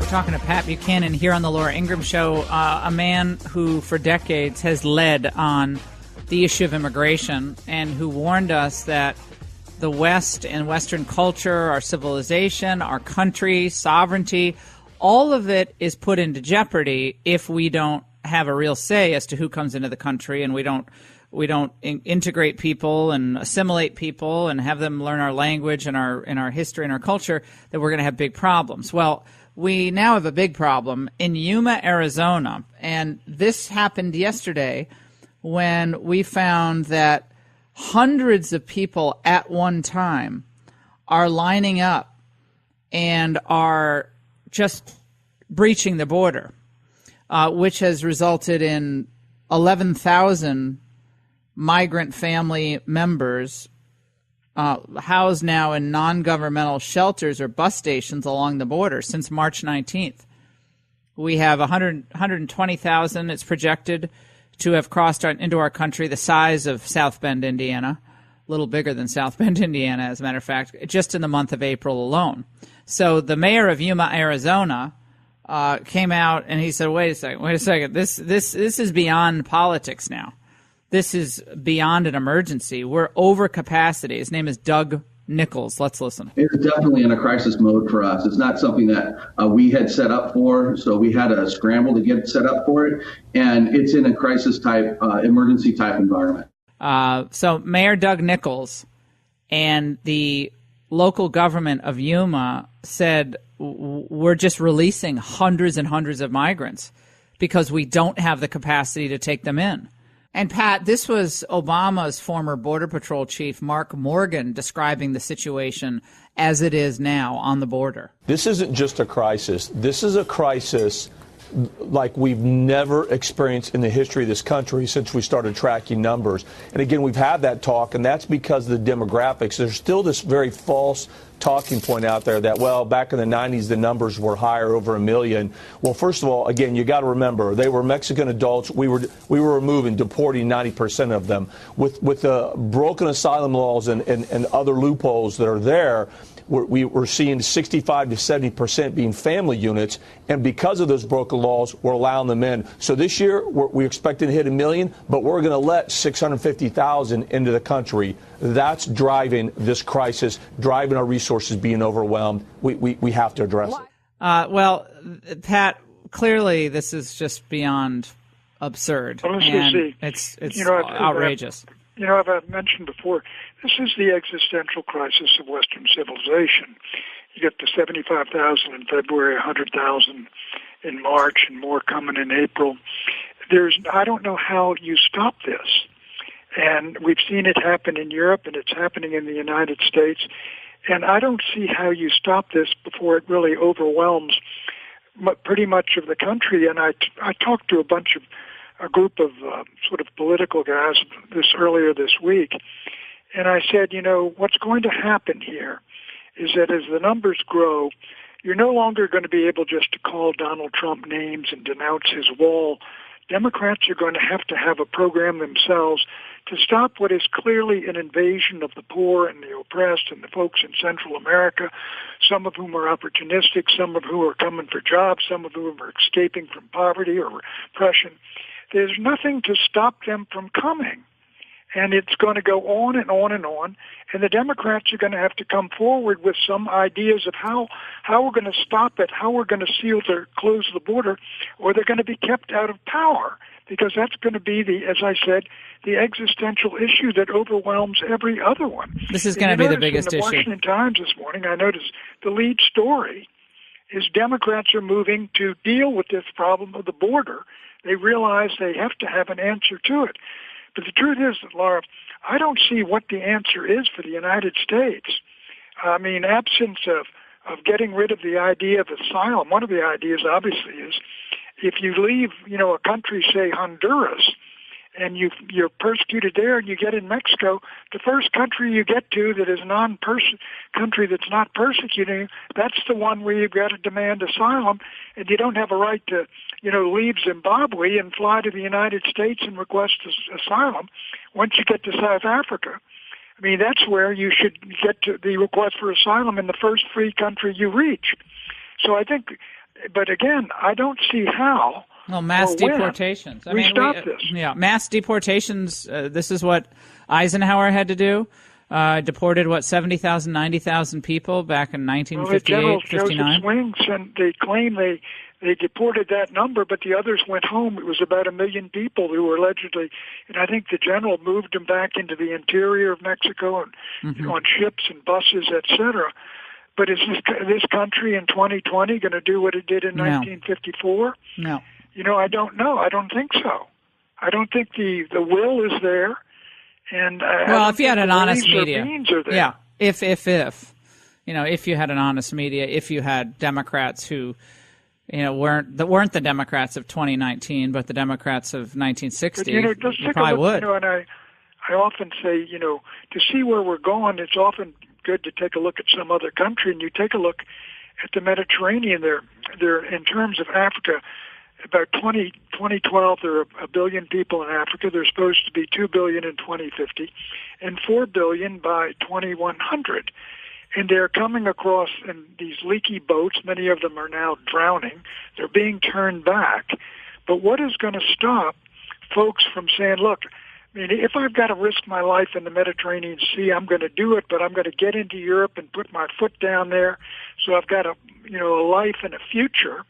Talking to Pat Buchanan here on the Laura Ingraham Show, a man who for decades has led on the issue of immigration and who warned us that the West and Western culture, our civilization, our country, sovereignty, all of it is put into jeopardy if we don't have a real say as to who comes into the country, and we don't integrate people and assimilate people and have them learn our language and our history and our culture, that we're going to have big problems. Well, we now have a big problem in Yuma, Arizona, and this happened yesterday when we found that hundreds of people at one time are lining up and are just breaching the border, which has resulted in 11,000 migrant family members housed now in non-governmental shelters or bus stations along the border since March 19th. We have 120,000, it's projected, to have crossed into our country, the size of South Bend, Indiana, a little bigger than South Bend, Indiana, as a matter of fact, just in the month of April alone. So the mayor of Yuma, Arizona, came out and he said, wait a second, this is beyond politics now. This is beyond an emergency. We're over capacity. His name is Doug Nichols. Let's listen. It's definitely in a crisis mode for us. It's not something that we had set up for, so we had to scramble to get set up for it. And it's in a crisis type, emergency type environment. So Mayor Doug Nichols and the local government of Yuma said, we're just releasing hundreds and hundreds of migrants because we don't have the capacity to take them in. And, Pat, this was Obama's former Border Patrol chief, Mark Morgan, describing the situation as it is now on the border. This isn't just a crisis. This is a crisis like we've never experienced in the history of this country since we started tracking numbers. And, again, we've had that talk, and that's because of the demographics. There's still this very false talking point out there that, well, back in the 90s, the numbers were higher, over 1 million. Well, first of all, again, you got to remember, they were Mexican adults. We were removing, deporting 90% of them. With the broken asylum laws and other loopholes that are there, we're seeing 65 to 70% being family units, and because of those broken laws, we're allowing them in. So this year, we're expecting to hit 1 million, but we're going to let 650,000 into the country. That's driving this crisis, driving our resources being overwhelmed. We have to address it. Well, Pat, clearly this is just beyond absurd. Well, and it's outrageous. I've mentioned before, this is the existential crisis of Western civilization. You get to 75,000 in February, 100,000 in March, and more coming in April. I don't know how you stop this. And we've seen it happen in Europe, and it's happening in the United States. And I don't see how you stop this before it really overwhelms pretty much of the country. And I talked to a group of sort of political guys earlier this week, and I said, what's going to happen here is that as the numbers grow, you're no longer going to be able just to call Donald Trump names and denounce his wall Democrats are going to have a program themselves to stop what is clearly an invasion of the poor and the oppressed and the folks in Central America, some of whom are opportunistic, some of whom are coming for jobs, some of whom are escaping from poverty or repression. There's nothing to stop them from coming. And it's going to go on and on and on. And the Democrats are going to have to come forward with some ideas of how we're going to stop it, how we're going to close the border, or they're going to be kept out of power. Because that's going to be as I said, the existential issue that overwhelms every other one. This is going to be the biggest issue. In the Washington Times this morning, I noticed the lead story is Democrats are moving to deal with this problem of the border. They realize they have to have an answer to it. But the truth is that, Laura, I don't see what the answer is for the United States. I mean, absence of getting rid of the idea of asylum, one of the ideas obviously is if you leave, a country, say Honduras, and you're persecuted there and you get in Mexico, the first country you get to that is country that's not persecuting you, that's the one where you've got to demand asylum, and you don't have a right to, leave Zimbabwe and fly to the United States and request asylum. Once you get to South Africa, I mean, that's where you should get to the request for asylum in the first free country you reach. So I think, but again, I don't see how. Well, mass deportations. We stop this. Yeah, mass deportations. This is what Eisenhower had to do. Deported, 70,000, 90,000 people back in 1958, 59? Joseph Swing, and they claim they deported that number, but the others went home. It was about 1 million people who were allegedly, and I think the general moved them back into the interior of Mexico and on ships and buses, etc. But is this country in 2020 going to do what it did in 1954? No. I don't know. I don't think so. I don't think the will is there. And if you had an honest media, yeah. If you had an honest media, if you had Democrats who, weren't the Democrats of 2019, but the Democrats of 1960, you probably would. And I often say, to see where we're going, it's often good to take a look at some other country, and you take a look at the Mediterranean. There, in terms of Africa. About 2012, there are 1 billion people in Africa. There's supposed to be 2 billion in 2050 and 4 billion by 2100. And they're coming across in these leaky boats. Many of them are now drowning. They're being turned back. But what is going to stop folks from saying, look, I mean, if I've got to risk my life in the Mediterranean Sea, I'm going to do it, but I'm going to get into Europe and put my foot down there. So I've got a life and a future.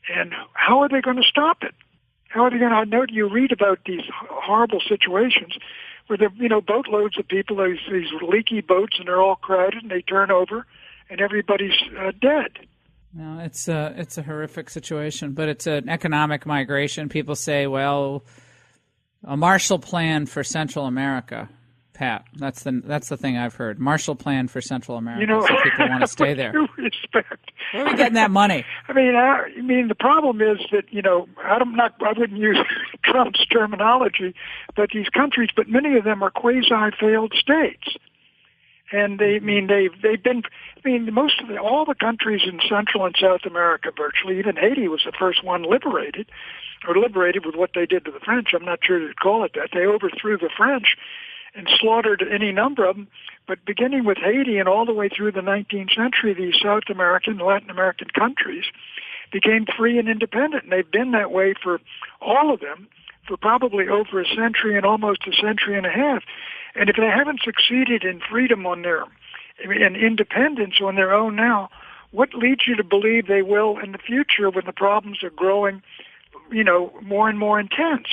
And how are they going to stop it? How are they going to? I know you read about these horrible situations where there, boatloads of people, these leaky boats, and they're all crowded, and they turn over, and everybody's dead. No, it's a horrific situation, but it's an economic migration. People say, well, a Marshall Plan for Central America. Pat, that's the thing I've heard. Marshall Plan for Central America. So people want to stay there. Respect. Where are we getting that money? I mean, the problem is that I wouldn't use Trump's terminology, but these countries, but many of them are quasi-failed states, and they've been. I mean, all the countries in Central and South America, virtually, even Haiti was the first one liberated with what they did to the French. I'm not sure you'd call it that. They overthrew the French and slaughtered any number of them. But beginning with Haiti and all the way through the 19th century, these South American, Latin American countries became free and independent. And they've been that way for all of them for probably over a century and almost a century and a half. And if they haven't succeeded in freedom and independence on their own now, what leads you to believe they will in the future when the problems are growing, more and more intense?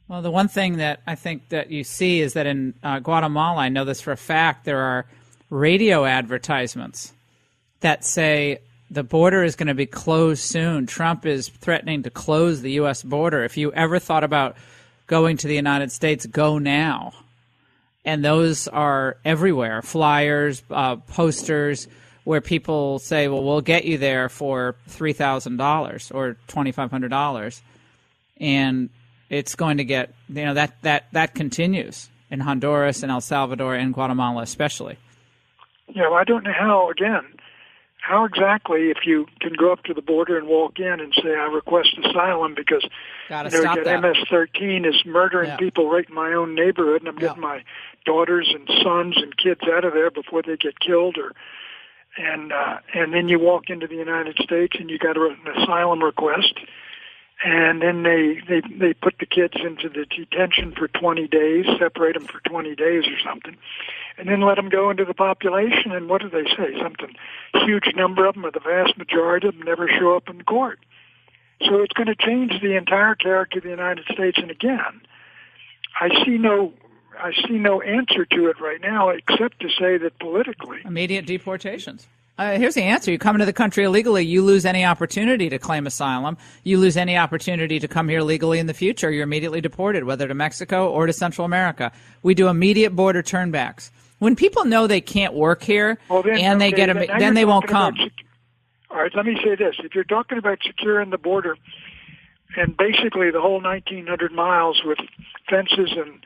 Well, the one thing that I think that you see is that in Guatemala, I know this for a fact, there are radio advertisements that say the border is going to be closed soon. Trump is threatening to close the U.S. border. If you ever thought about going to the United States, go now. And those are everywhere, flyers, posters, where people say, well, we'll get you there for $3,000 or $2,500. And it's going to get, that continues in Honduras and El Salvador and Guatemala especially. Yeah, well, I don't know how exactly, if you can go up to the border and walk in and say, I request asylum because MS-13 is murdering people right in my own neighborhood, and I'm getting my daughters and sons and kids out of there before they get killed, and then you walk into the United States and you got an asylum request, and then they put the kids into the detention for 20 days, separate them for 20 days or something, and then let them go into the population, and what do they say? Something huge number of them, or the vast majority of them, never show up in court. So it's going to change the entire character of the United States. And again, I see no answer to it right now, except to say that politically, immediate deportations. Here's the answer. You come into the country illegally, you lose any opportunity to claim asylum. You lose any opportunity to come here legally in the future. You're immediately deported, whether to Mexico or to Central America. We do immediate border turnbacks. When people know they can't work here then they won't come. All right, let me say this. If you're talking about securing the border and basically the whole 1,900 miles with fences and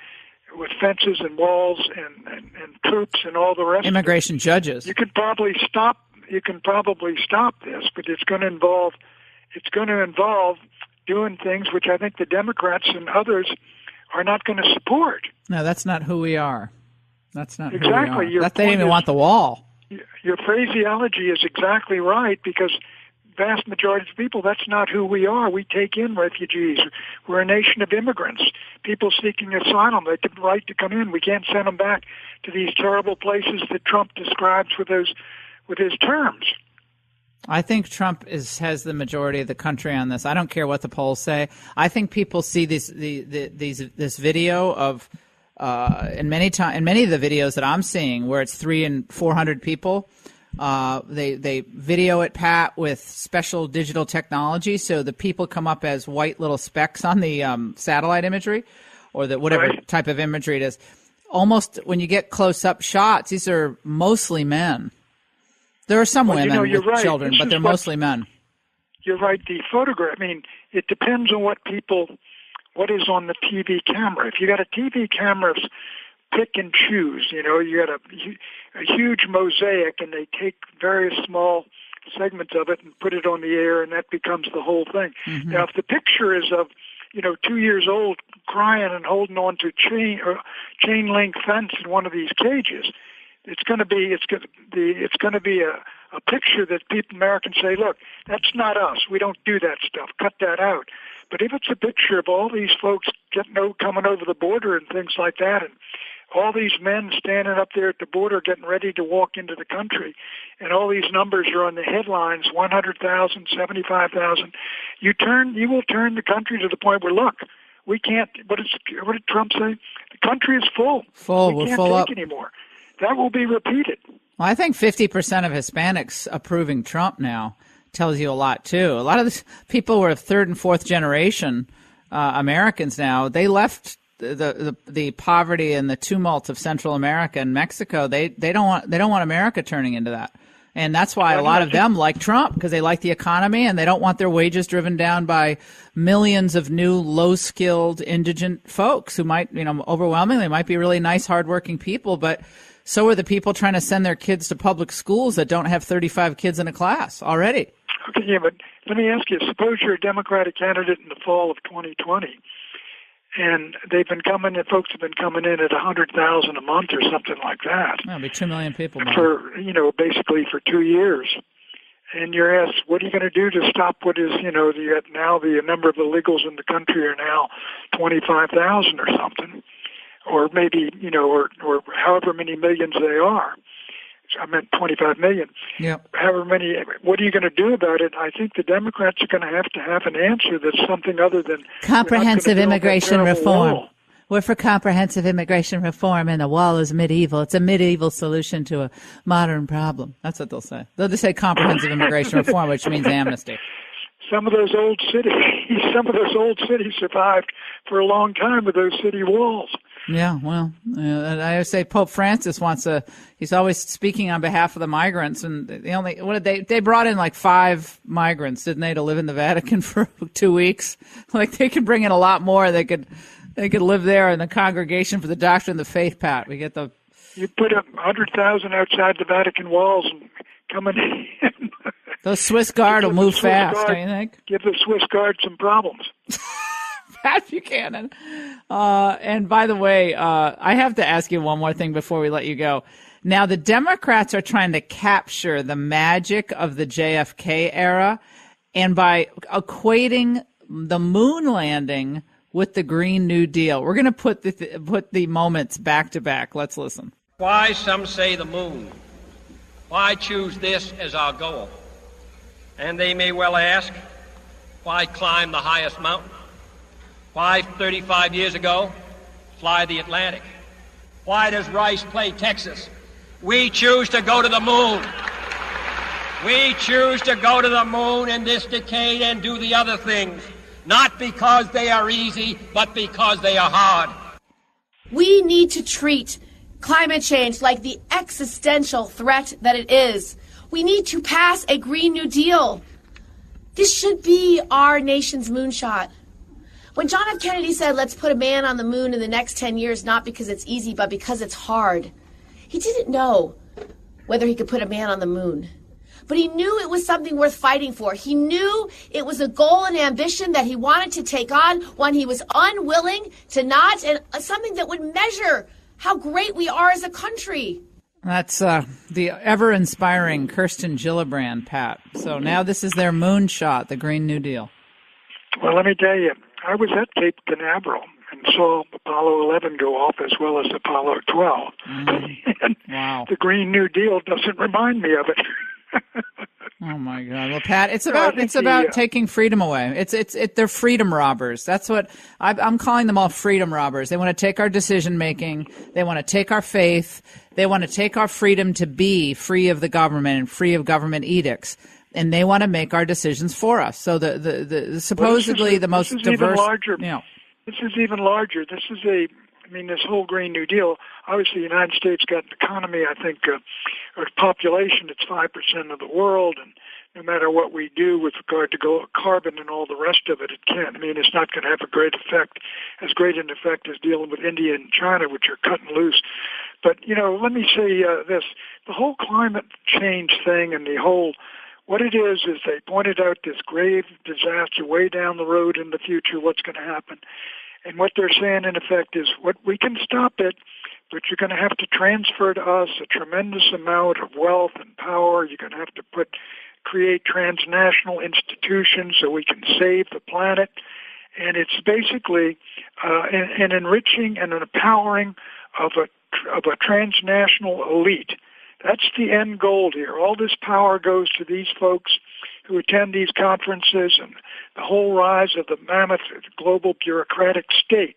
walls and troops and all the rest. Immigration judges. You can probably stop this, but it's going to involve doing things which I think the Democrats and others are not going to support. No, that's not who we are. That's not exactly. Who we are. They didn't even want the wall. Your phraseology is exactly right, because vast majority of people, that's not who we are. We take in refugees. We're a nation of immigrants, people seeking asylum. They have the right to come in. We can't send them back to these terrible places that Trump describes with his terms. I think Trump has the majority of the country on this. I don't care what the polls say. I think people see this video of in many of the videos that I'm seeing where it's 300 and 400 people. They video it, Pat, with special digital technology, so the people come up as white little specks on the satellite imagery, or whatever type of imagery it is. Almost when you get close-up shots, these are mostly men. There are some women with children, but they're mostly men. You're right. The photograph, it depends on what is on the TV camera. If you got a TV camera, pick and choose. You got a huge mosaic, and they take various small segments of it and put it on the air, and that becomes the whole thing. Mm-hmm. Now, if the picture is of 2 years old crying and holding on to chain link fence in one of these cages, it's going to be a picture that Americans say, look, that's not us. We don't do that stuff. Cut that out. But if it's a picture of all these folks coming over the border and things like that, and all these men standing up there at the border getting ready to walk into the country, and all these numbers are on the headlines, 100,000, 75,000, you will turn the country to the point where, look, we can't, what did Trump say? The country is full. We can't take anymore. That will be repeated. Well, I think 50% of Hispanics approving Trump now tells you a lot, too. A lot of these people were third and fourth generation Americans now. They left the poverty and the tumult of Central America and Mexico. They don't want America turning into that. And that's why a lot of them like Trump, because they like the economy and they don't want their wages driven down by millions of new low-skilled indigent folks who might, overwhelmingly might be really nice, hardworking people, but so are the people trying to send their kids to public schools that don't have 35 kids in a class already. Okay, yeah, but let me ask you, suppose you're a Democratic candidate in the fall of 2020, and folks have been coming in at 100,000 a month or something like that. That'll be 2 million people for basically for 2 years. And you're asked, what are you going to do to stop what is, now the number of illegals in the country are now 25,000 or something, or maybe, or however many millions they are. I meant 25 million. Yeah. However many, what are you going to do about it? I think the Democrats are going to have an answer that's something other than comprehensive immigration reform. Wall. We're for comprehensive immigration reform, and the wall is medieval. It's a medieval solution to a modern problem. That's what they'll say. They'll just say comprehensive immigration reform, which means amnesty. Some of those old cities survived for a long time with those city walls. Yeah, well, I always say Pope Francis he's always speaking on behalf of the migrants, and they brought in like 5 migrants, didn't they, to live in the Vatican for 2 weeks? Like they could bring in a lot more. They could live there in the Congregation for the Doctrine of the Faith, Pat. You put up 100,000 outside the Vatican walls and coming in Those Swiss Guard will move fast, don't you think? Give the Swiss Guard some problems. Pat Buchanan. And by the way, I have to ask you one more thing before we let you go. Now, the Democrats are trying to capture the magic of the JFK era, and by equating the moon landing with the Green New Deal. We're going to put the moments back to back. Let's listen. Why, some say the moon? Why choose this as our goal? And they may well ask, why climb the highest mountain? Why, 35 years ago, fly the Atlantic? Why does Rice play Texas? We choose to go to the moon. We choose to go to the moon in this decade and do the other things, not because they are easy, but because they are hard. We need to treat climate change like the existential threat that it is. We need to pass a Green New Deal. This should be our nation's moonshot. When John F. Kennedy said, let's put a man on the moon in the next 10 years, not because it's easy, but because it's hard, he didn't know whether he could put a man on the moon. But he knew it was something worth fighting for. He knew it was a goal and ambition that he wanted to take on, one he was unwilling to not, and something that would measure how great we are as a country. That's the ever-inspiring Kirsten Gillibrand, Pat. So now this is their moonshot, the Green New Deal. Well, let me tell you, I was at Cape Canaveral and saw Apollo 11 go off as well as Apollo 12. And wow. The Green New Deal doesn't remind me of it. Oh my God! Well, Pat, it's about taking freedom away. They're freedom robbers. That's what I'm calling them all. Freedom robbers. They want to take our decision making. They want to take our faith. They want to take our freedom to be free of the government and free of government edicts. And they want to make our decisions for us. So the supposedly the most diverse. This is even larger. This is this whole Green New Deal. Obviously, the United States got an economy, I think, or population, it's 5% of the world, and no matter what we do with regard to carbon and all the rest of it, it can't. It's not going to have as great an effect as dealing with India and China, which are cutting loose. But, let me say this. The whole climate change thing and what it is they pointed out this grave disaster way down the road in the future, what's going to happen. And what they're saying, in effect, is what we can stop it, but you're going to have to transfer to us a tremendous amount of wealth and power. You're going to have to create transnational institutions so we can save the planet. And it's basically an enriching and an empowering of a transnational elite. That's the end goal here. All this power goes to these folks who attend these conferences and the whole rise of the mammoth global bureaucratic state.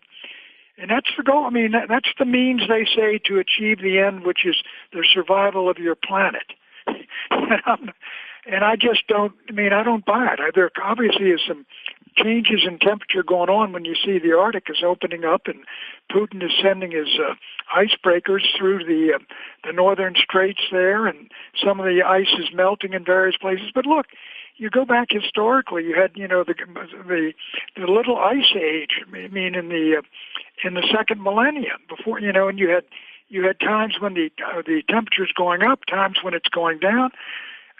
And that's the goal. That's the means, they say, to achieve the end, which is the survival of your planet. And I just don't, I don't buy it. There obviously is some changes in temperature going on when you see the Arctic is opening up and Putin is sending his icebreakers through the northern straits there, and some of the ice is melting in various places. But look, you go back historically, you had, the little ice age, in the second millennium before, and you had times when the temperature's going up, times when it's going down.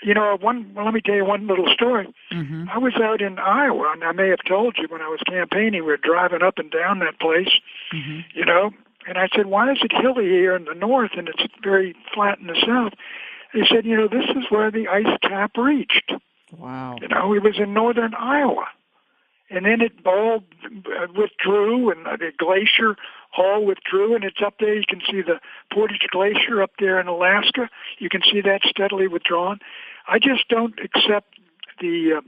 Let me tell you one little story. Mm-hmm. I was out in Iowa, and I may have told you when I was campaigning, we were driving up and down that place, mm-hmm. And I said, why is it hilly here in the north and it's very flat in the south? They said, this is where the ice cap reached. Wow. It was in northern Iowa. And then it all withdrew, and the glacier all withdrew, and it's up there. You can see the Portage Glacier up there in Alaska. You can see that steadily withdrawn. I just don't accept the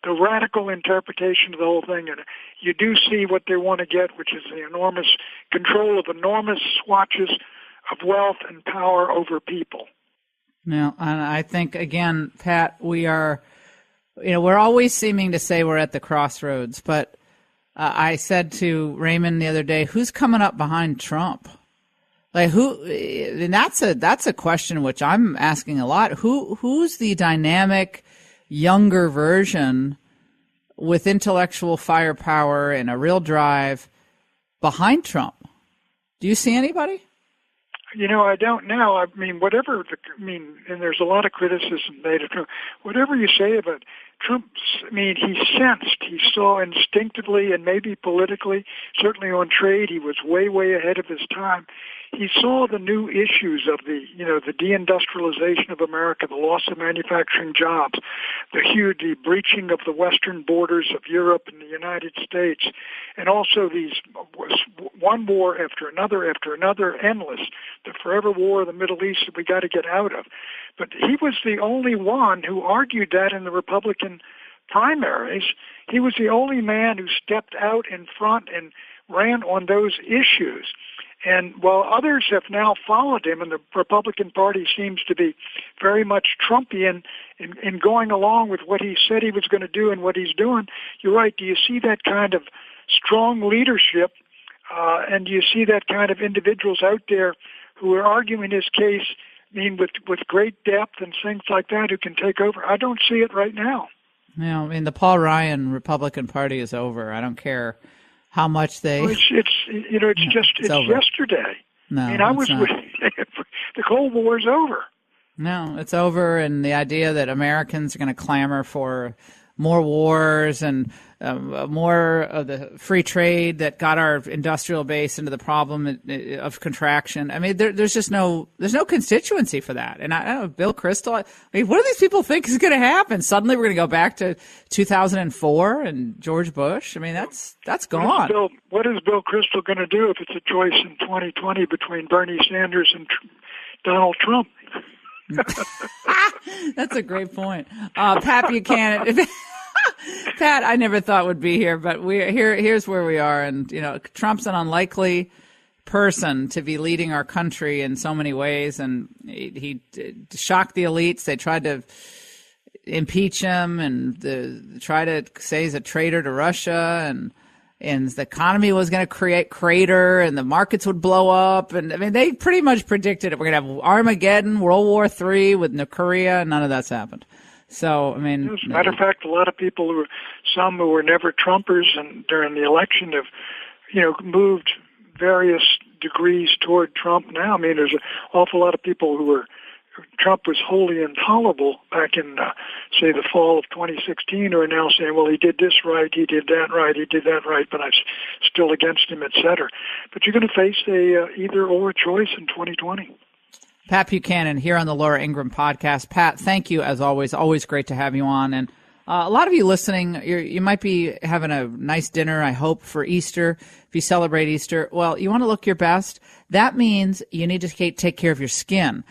radical interpretation of the whole thing. And you do see what they want to get, which is the enormous control of enormous swatches of wealth and power over people. Now, and I think, again, Pat, we're always seeming to say we're at the crossroads, but I said to Raymond the other day, who's coming up behind Trump? Like who? And that's a question which I'm asking a lot. Who's the dynamic, younger version with intellectual firepower and a real drive behind Trump? Do you see anybody? I don't know. I mean, and there's a lot of criticism made of Trump. Whatever you say about Trump, he saw instinctively and maybe politically, certainly on trade, he was way, way ahead of his time. He saw the new issues of the deindustrialization of America, the loss of manufacturing jobs, the breaching of the western borders of Europe and the United States, and also these one war after another, endless, the forever war of the Middle East that we got to get out of. But he was the only one who argued that in the Republican primaries. He was the only man who stepped out in front and ran on those issues. And while others have now followed him, and the Republican Party seems to be very much Trumpian in going along with what he said he was going to do and what he's doing, you're right. Do you see that kind of strong leadership, and do you see that kind of individuals out there who are arguing his case, with great depth and things like that, who can take over? I don't see it right now. No, I mean, the Paul Ryan Republican Party is over. I don't care how much they... Well, it's yesterday. No, I was with the Cold War's over. No, it's over, and the idea that Americans are going to clamor for more wars and more of the free trade that got our industrial base into the problem of contraction. I mean, there's no constituency for that. And I don't know, Bill Kristol, what do these people think is going to happen? Suddenly we're going to go back to 2004 and George Bush. I mean, that's gone. What is Bill Kristol going to do if it's a choice in 2020 between Bernie Sanders and Donald Trump? That's a great point. Pat Buchanan. Pat, I never thought would be here, but here's where we are. And, Trump's an unlikely person to be leading our country in so many ways. And he shocked the elites. They tried to impeach him and try to say he's a traitor to Russia, and the economy was going to crater and the markets would blow up. And I mean, they pretty much predicted it. We're going to have Armageddon, World War III with North Korea, and none of that's happened. So, I mean, as a matter of fact, a lot of people some who were never Trumpers and during the election have, moved various degrees toward Trump now. I mean, there's an awful lot of people Trump was wholly intolerable back in, say, the fall of 2016, who are now saying, well, he did this right, he did that right, he did that right, but I'm still against him, et cetera. But you're going to face a either-or choice in 2020. Pat Buchanan here on the Laura Ingraham podcast. Pat, thank you as always. Always great to have you on. And a lot of you listening, you might be having a nice dinner, I hope, for Easter. If you celebrate Easter, well, you want to look your best. That means you need to take care of your skin.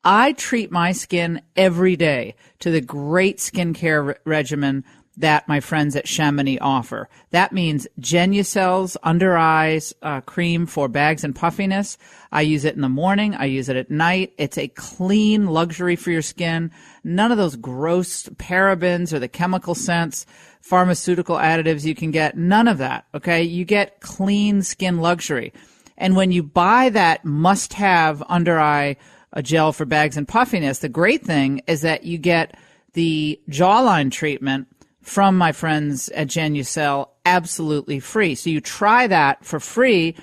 I treat my skin every day to the great skincare regimen that my friends at Chamonix offer. That means Genucel's under eyes cream for bags and puffiness. I use it in the morning. I use it at night. It's a clean luxury for your skin. None of those gross parabens or the chemical scents, pharmaceutical additives you can get. None of that, okay? You get clean skin luxury. And when you buy that must-have under eye gel for bags and puffiness, the great thing is that you get the jawline treatment from my friends at Genucel absolutely free. So you try that for free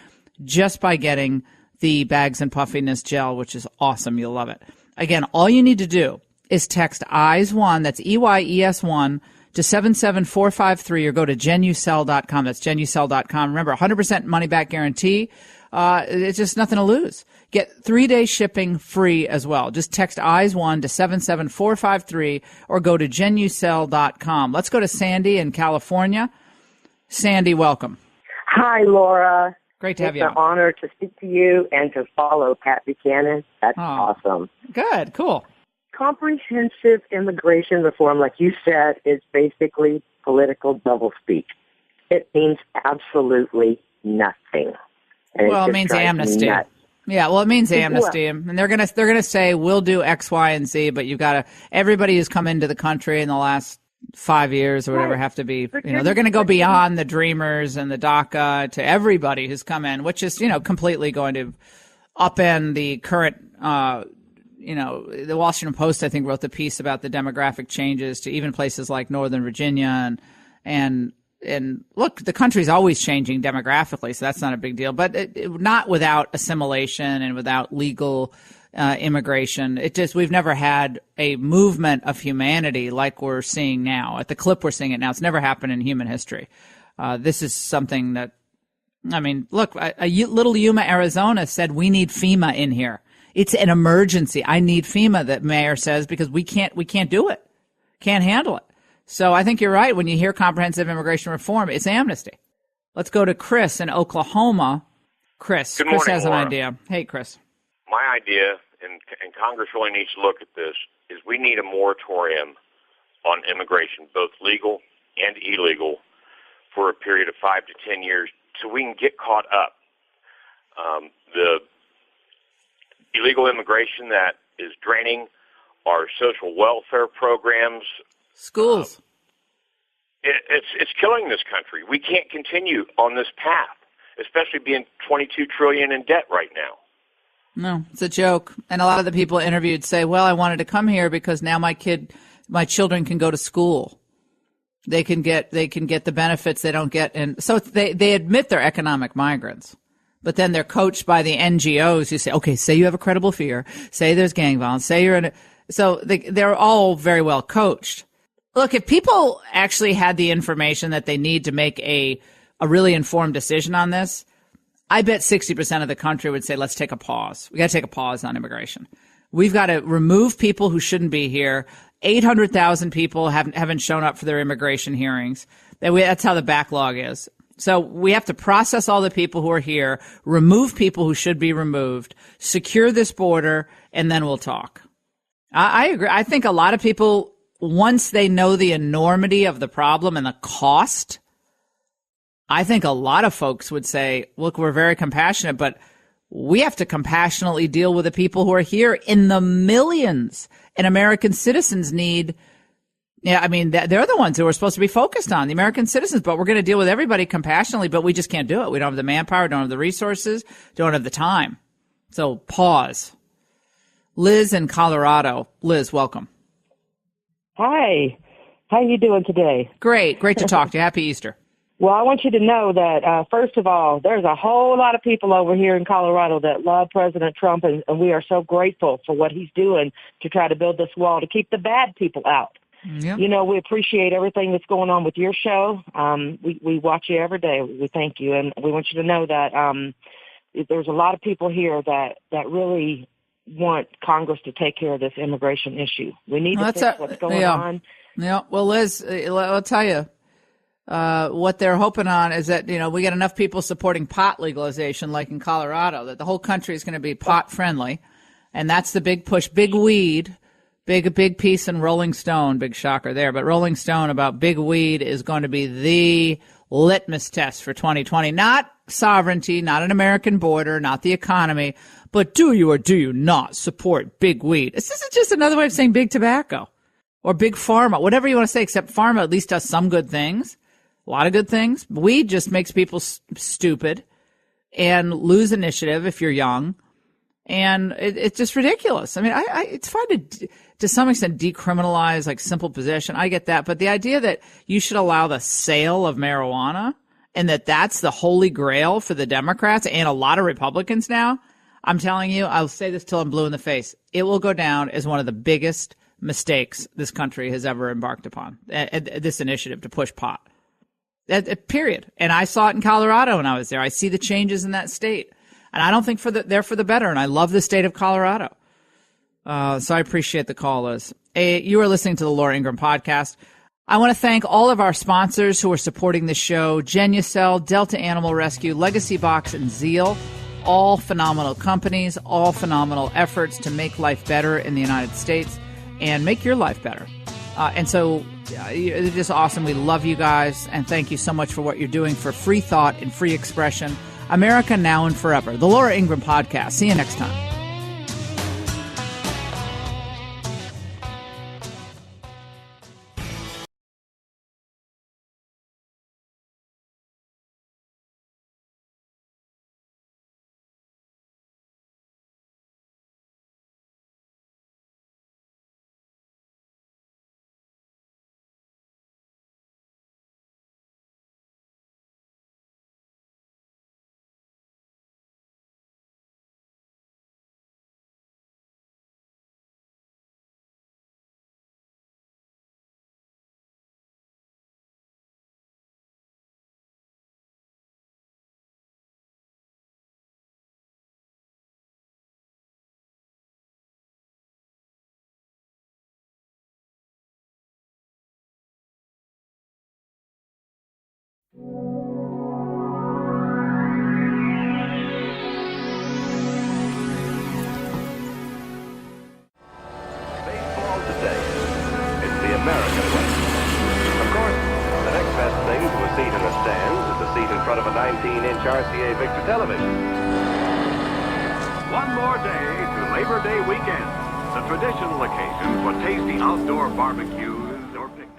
just by getting the bags and puffiness gel, which is awesome. You'll love it. Again, all you need to do is text EYES1, that's EYES1, to 77453 or go to Genucel.com. That's Genucel.com. Remember, 100% money back guarantee. It's just nothing to lose. Get 3-day shipping free as well. Just text EYES1 to 77453 or go to Genucel.com. Let's go to Sandy in California. Sandy, welcome. Hi, Laura. Great to have you. It's an honor to speak to you and to follow Pat Buchanan. That's awesome. Good, cool. Comprehensive immigration reform, like you said, is basically political doublespeak. It means absolutely nothing. And well, it means amnesty. Yeah, well, it means amnesty, and they're gonna say we'll do X, Y, and Z, but you've got to everybody who's come into the country in the last 5 years or whatever have to be. They're going to go beyond the Dreamers and the DACA to everybody who's come in, which is completely going to upend the current. The Washington Post, I think, wrote the piece about the demographic changes to even places like Northern Virginia and And look, the country's always changing demographically, so that's not a big deal. But not without assimilation and without legal immigration. We've never had a movement of humanity like we're seeing now. At the clip we're seeing it now, it's never happened in human history. This is something that, I mean, look, little Yuma, Arizona said we need FEMA in here. It's an emergency. I need FEMA, the mayor says, because we can't do it. Can't handle it. So I think you're right. When you hear comprehensive immigration reform, it's amnesty. Let's go to Chris in Oklahoma. Chris. Good morning, Chris has an Laura. idea. Hey, Chris. My idea, and Congress really needs to look at this, is we need a moratorium on immigration, both legal and illegal, for a period of 5 to 10 years so we can get caught up. The illegal immigration that is draining our social welfare programs, schools. It's killing this country. We can't continue on this path, especially being $22 trillion in debt right now. No, it's a joke. And a lot of the people interviewed say, well, I wanted to come here because now my children can go to school. They can get the benefits they don't get. And so they admit they're economic migrants. But then they're coached by the NGOs who say, okay, say you have a credible fear. Say there's gang violence. Say you're in a, so they're all very well coached. Look, if people actually had the information that they need to make a really informed decision on this, I bet 60% of the country would say, let's take a pause. We got to take a pause on immigration. We've got to remove people who shouldn't be here. 800,000 people haven't shown up for their immigration hearings. That's how the backlog is. So we have to process all the people who are here, remove people who should be removed, secure this border, and then we'll talk. I agree. I think a lot of people, once they know the enormity of the problem and the cost, I think a lot of folks would say, look, we're very compassionate, but we have to compassionately deal with the people who are here in the millions. And American citizens need, they're the ones who we're supposed to be focused on, the American citizens, but we're going to deal with everybody compassionately, but we just can't do it. We don't have the manpower, don't have the resources, don't have the time. So pause. Liz in Colorado. Liz, welcome. Hi. How are you doing today? Great. Great to talk to you. Happy Easter. Well, I want you to know that, first of all, there's a whole lot of people over here in Colorado that love President Trump, and we are so grateful for what he's doing to try to build this wall to keep the bad people out. Yep. You know, we appreciate everything that's going on with your show. We watch you every day. We thank you, and we want you to know that there's a lot of people here that really want Congress to take care of this immigration issue. We need to fix what's going on. Yeah. Well, Liz, I'll tell you. What they're hoping on is that, we get enough people supporting pot legalization like in Colorado, that the whole country is going to be pot friendly. And that's the big push. Big weed, big piece in Rolling Stone, big shocker there. But Rolling Stone about big weed is going to be the litmus test for 2020. Not sovereignty, not an American border, not the economy, but do you or do you not support big weed? This is just another way of saying big tobacco or big pharma, whatever you want to say, except pharma at least does some good things. A lot of good things. Weed just makes people stupid and lose initiative if you're young. And it's just ridiculous. I mean, it's fine to some extent decriminalize like simple possession. I get that. But the idea that you should allow the sale of marijuana and that's the holy grail for the Democrats and a lot of Republicans now, I'm telling you, I'll say this till I'm blue in the face. It will go down as one of the biggest mistakes this country has ever embarked upon, this initiative to push pot. Period. And I saw it in Colorado when I was there. I see the changes in that state. And I don't think they're for the better. And I love the state of Colorado. So I appreciate the call, Liz. You are listening to the Laura Ingraham podcast. I want to thank all of our sponsors who are supporting the show. Genucel, Delta Animal Rescue, Legacy Box, and Zeal. All phenomenal companies, all phenomenal efforts to make life better in the United States and make your life better. And so it's just awesome. We love you guys. And thank you so much for what you're doing for free thought and free expression. America Now and Forever. The Laura Ingraham Podcast. See you next time. Baseball today. It's the American way. Of course, the next best thing to a seat in the stands is a seat in front of a 19-inch RCA Victor television. One more day to Labor Day weekend, the traditional occasion for tasty outdoor barbecues or picnics.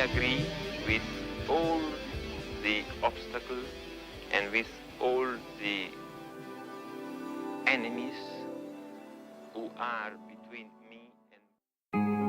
agree with all the obstacles and with all the enemies who are between me and...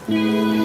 Thank you.